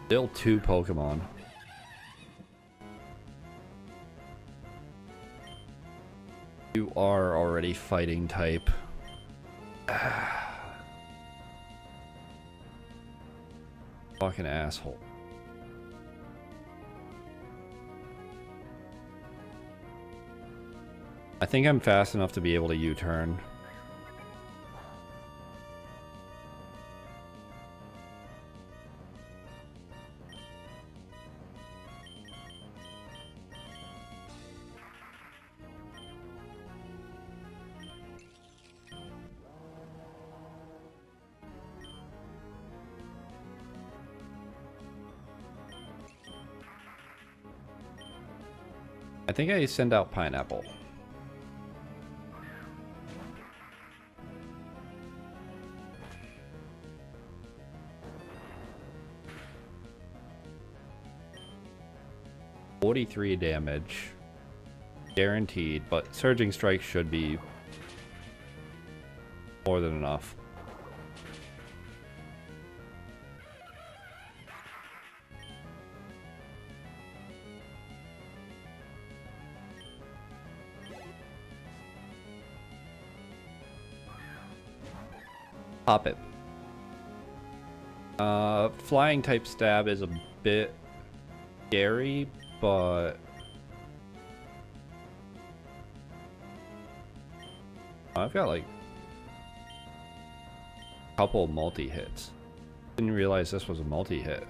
Still 2 Pokemon. You are already fighting type. Fucking asshole. I think I'm fast enough to be able to U-turn. I think I send out Pineapple. $43 damage. Guaranteed, but Surging Strike should be more than enough. Pop it. Flying type stab is a bit scary, but I've got like a couple multi-hits. Didn't realize this was a multi-hit.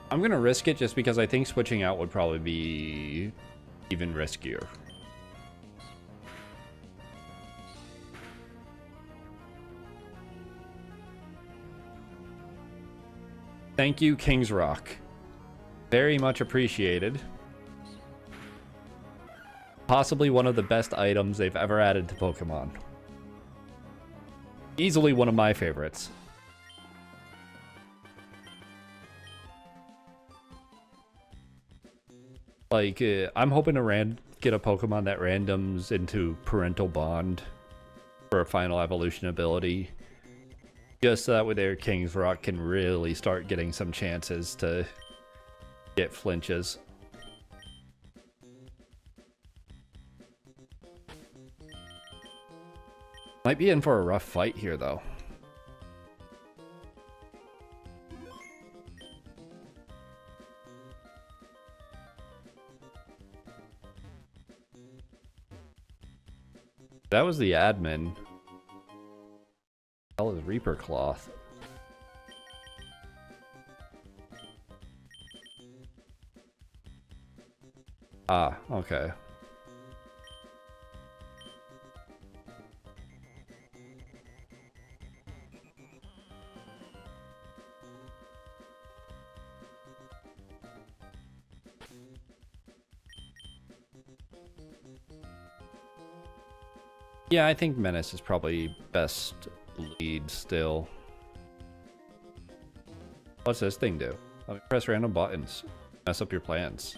I'm gonna risk it just because I think switching out would probably be even riskier. Thank you, King's Rock. Very much appreciated. Possibly one of the best items they've ever added to Pokemon. Easily one of my favorites. Like, I'm hoping to get a Pokemon that randoms into Parental Bond for a final evolution ability. Just so that way their King's Rock can really start getting some chances to get flinches. Might be in for a rough fight here, though. That was the admin. Hell is Reaper Cloth. Ah, okay. Yeah, I think Menace is probably best lead still. What's this thing do? Let me press random buttons. Mess up your plans.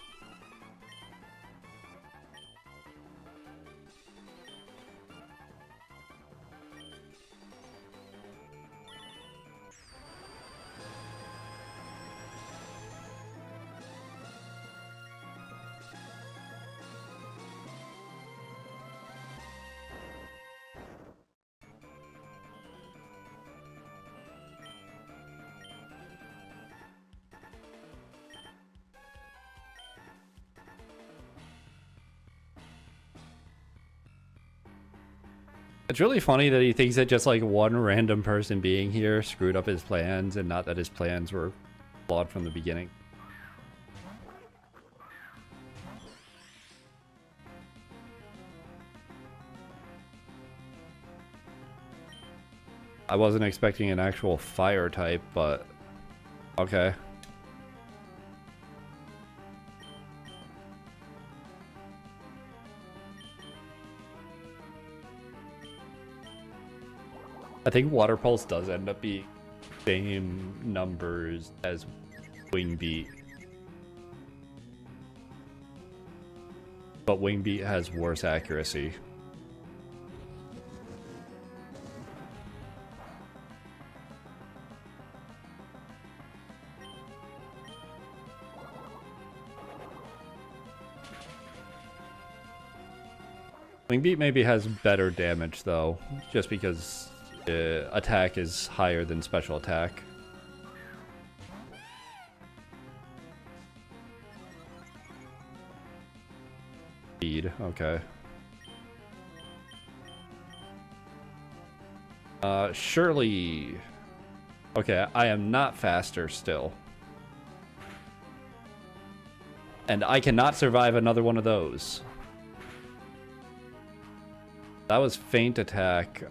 It's really funny that he thinks that just like one random person being here screwed up his plans and not that his plans were flawed from the beginning. I wasn't expecting an actual fire type, but okay. I think Water Pulse does end up being same numbers as Wing Beat. But Wing Beat has worse accuracy. Wing Beat maybe has better damage though, just because attack is higher than special attack. Speed, okay. Surely... Okay, I am not faster still. And I cannot survive another one of those. That was feint attack.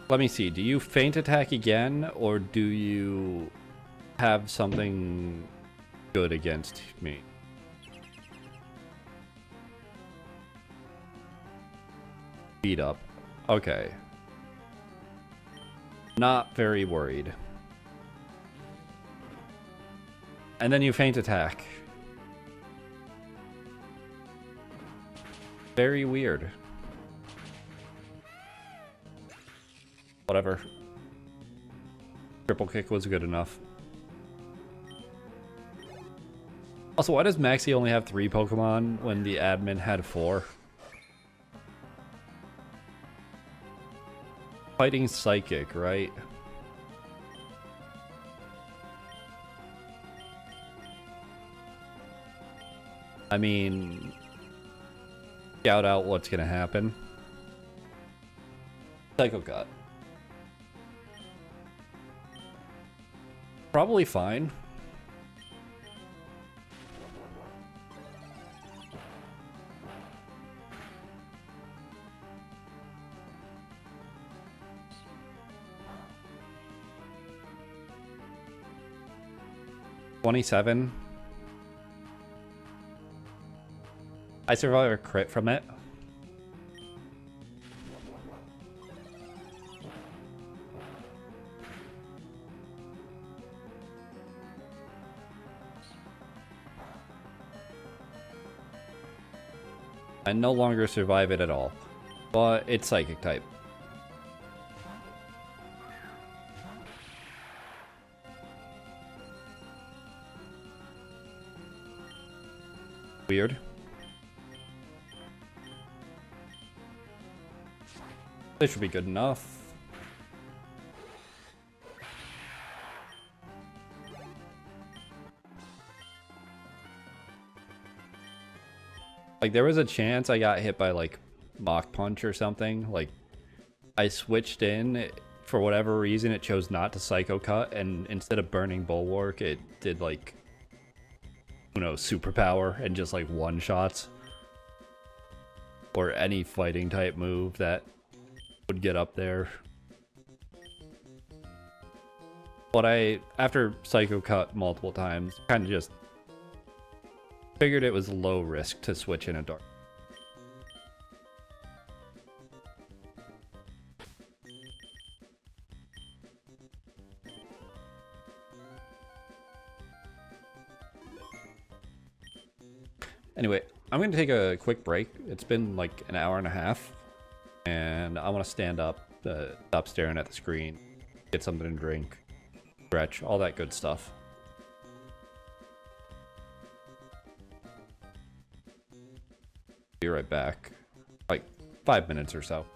Let me see. Do you feint attack again, or do you have something good against me? Beat up. Okay. Not very worried. And then you feint attack. Very weird. Whatever. Triple kick was good enough. Also, why does Maxie only have 3 Pokemon when the admin had 4? Fighting Psychic, right? I mean, scout out what's gonna happen. Psycho Cut. Probably fine. $27. I survived a crit from it. I no longer survive it at all, but it's Psychic type. Weird. This should be good enough. Like, there was a chance I got hit by, like, Mach Punch or something. Like, I switched in. For whatever reason, it chose not to Psycho Cut, and instead of burning Bulwark, it did, like, who knows, Superpower and just, like, one-shots. Or any fighting type move that would get up there. But after Psycho Cut multiple times, kind of just figured it was low risk to switch in a dark. Anyway, I'm going to take a quick break. It's been like an hour and a half, and I want to stand up, stop staring at the screen, get something to drink, stretch, all that good stuff. Be right back. Like 5 minutes or so.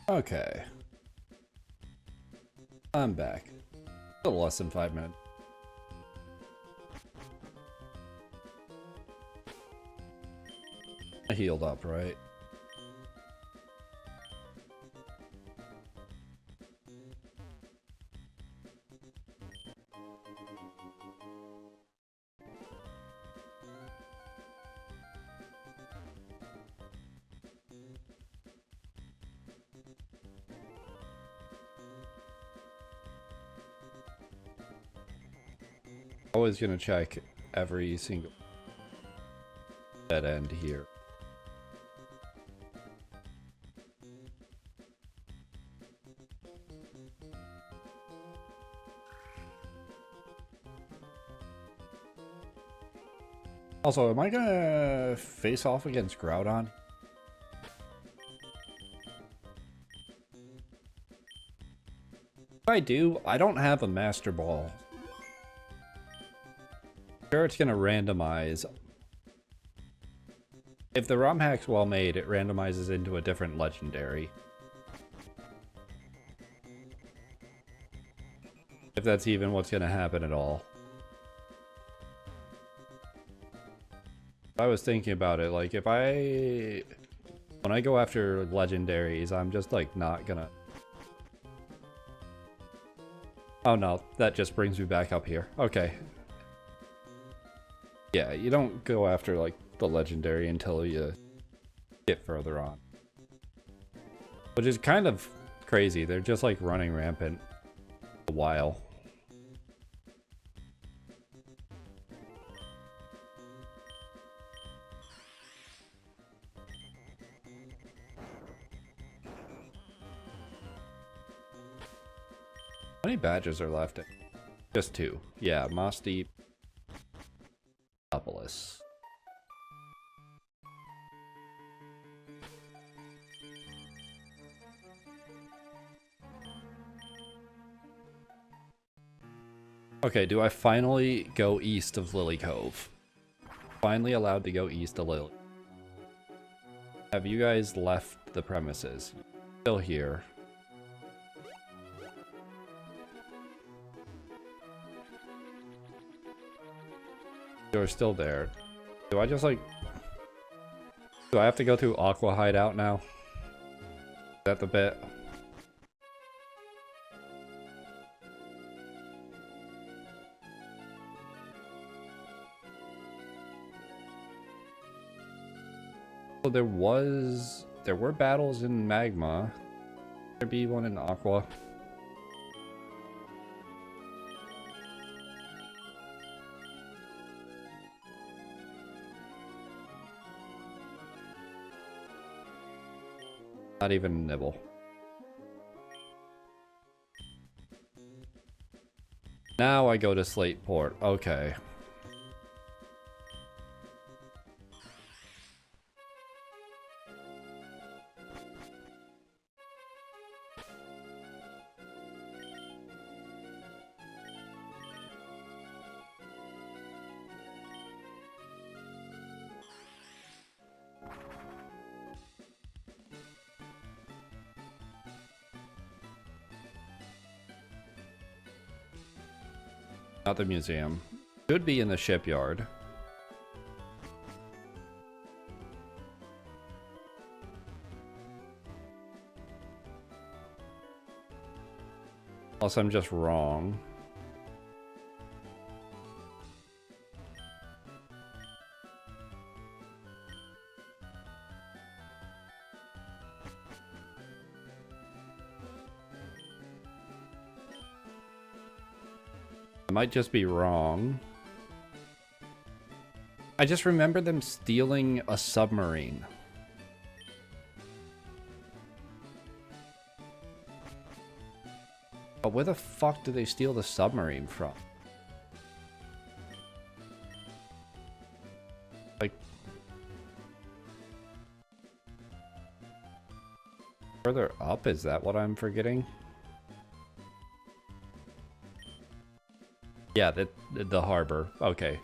Okay. I'm back. A little less than 5 minutes. I healed up, right? Always gonna check every single dead end here. Also, am I gonna face off against Groudon? If I do, I don't have a Master Ball. Sure, it's gonna randomize. If the ROM hack's well made, it randomizes into a different legendary. If that's even what's gonna happen at all. I was thinking about it, like if when I go after legendaries, I'm just like not gonna... Oh no, that just brings me back up here. Okay. Yeah, you don't go after like the legendary until you get further on. Which is kind of crazy, they're just like running rampant a while. How many badges are left? Just 2. Yeah, Moss Deep. Opolis. Okay, do I finally go east of Lily Cove? Finally allowed to go east of Lily. Have you guys left the premises? Still here. You're still there. Do I just like... Do I have to go through Aqua Hideout now? Is that the bit? So there were battles in Magma. There'd be one in Aqua. Not even nibble. Now I go to Slateport. Okay. Not the museum. Could be in the shipyard. Unless I'm just wrong. I might just be wrong. I just remember them stealing a submarine. But where the fuck do they steal the submarine from? Like... Further up? Is that what I'm forgetting? Yeah, the harbor. Okay.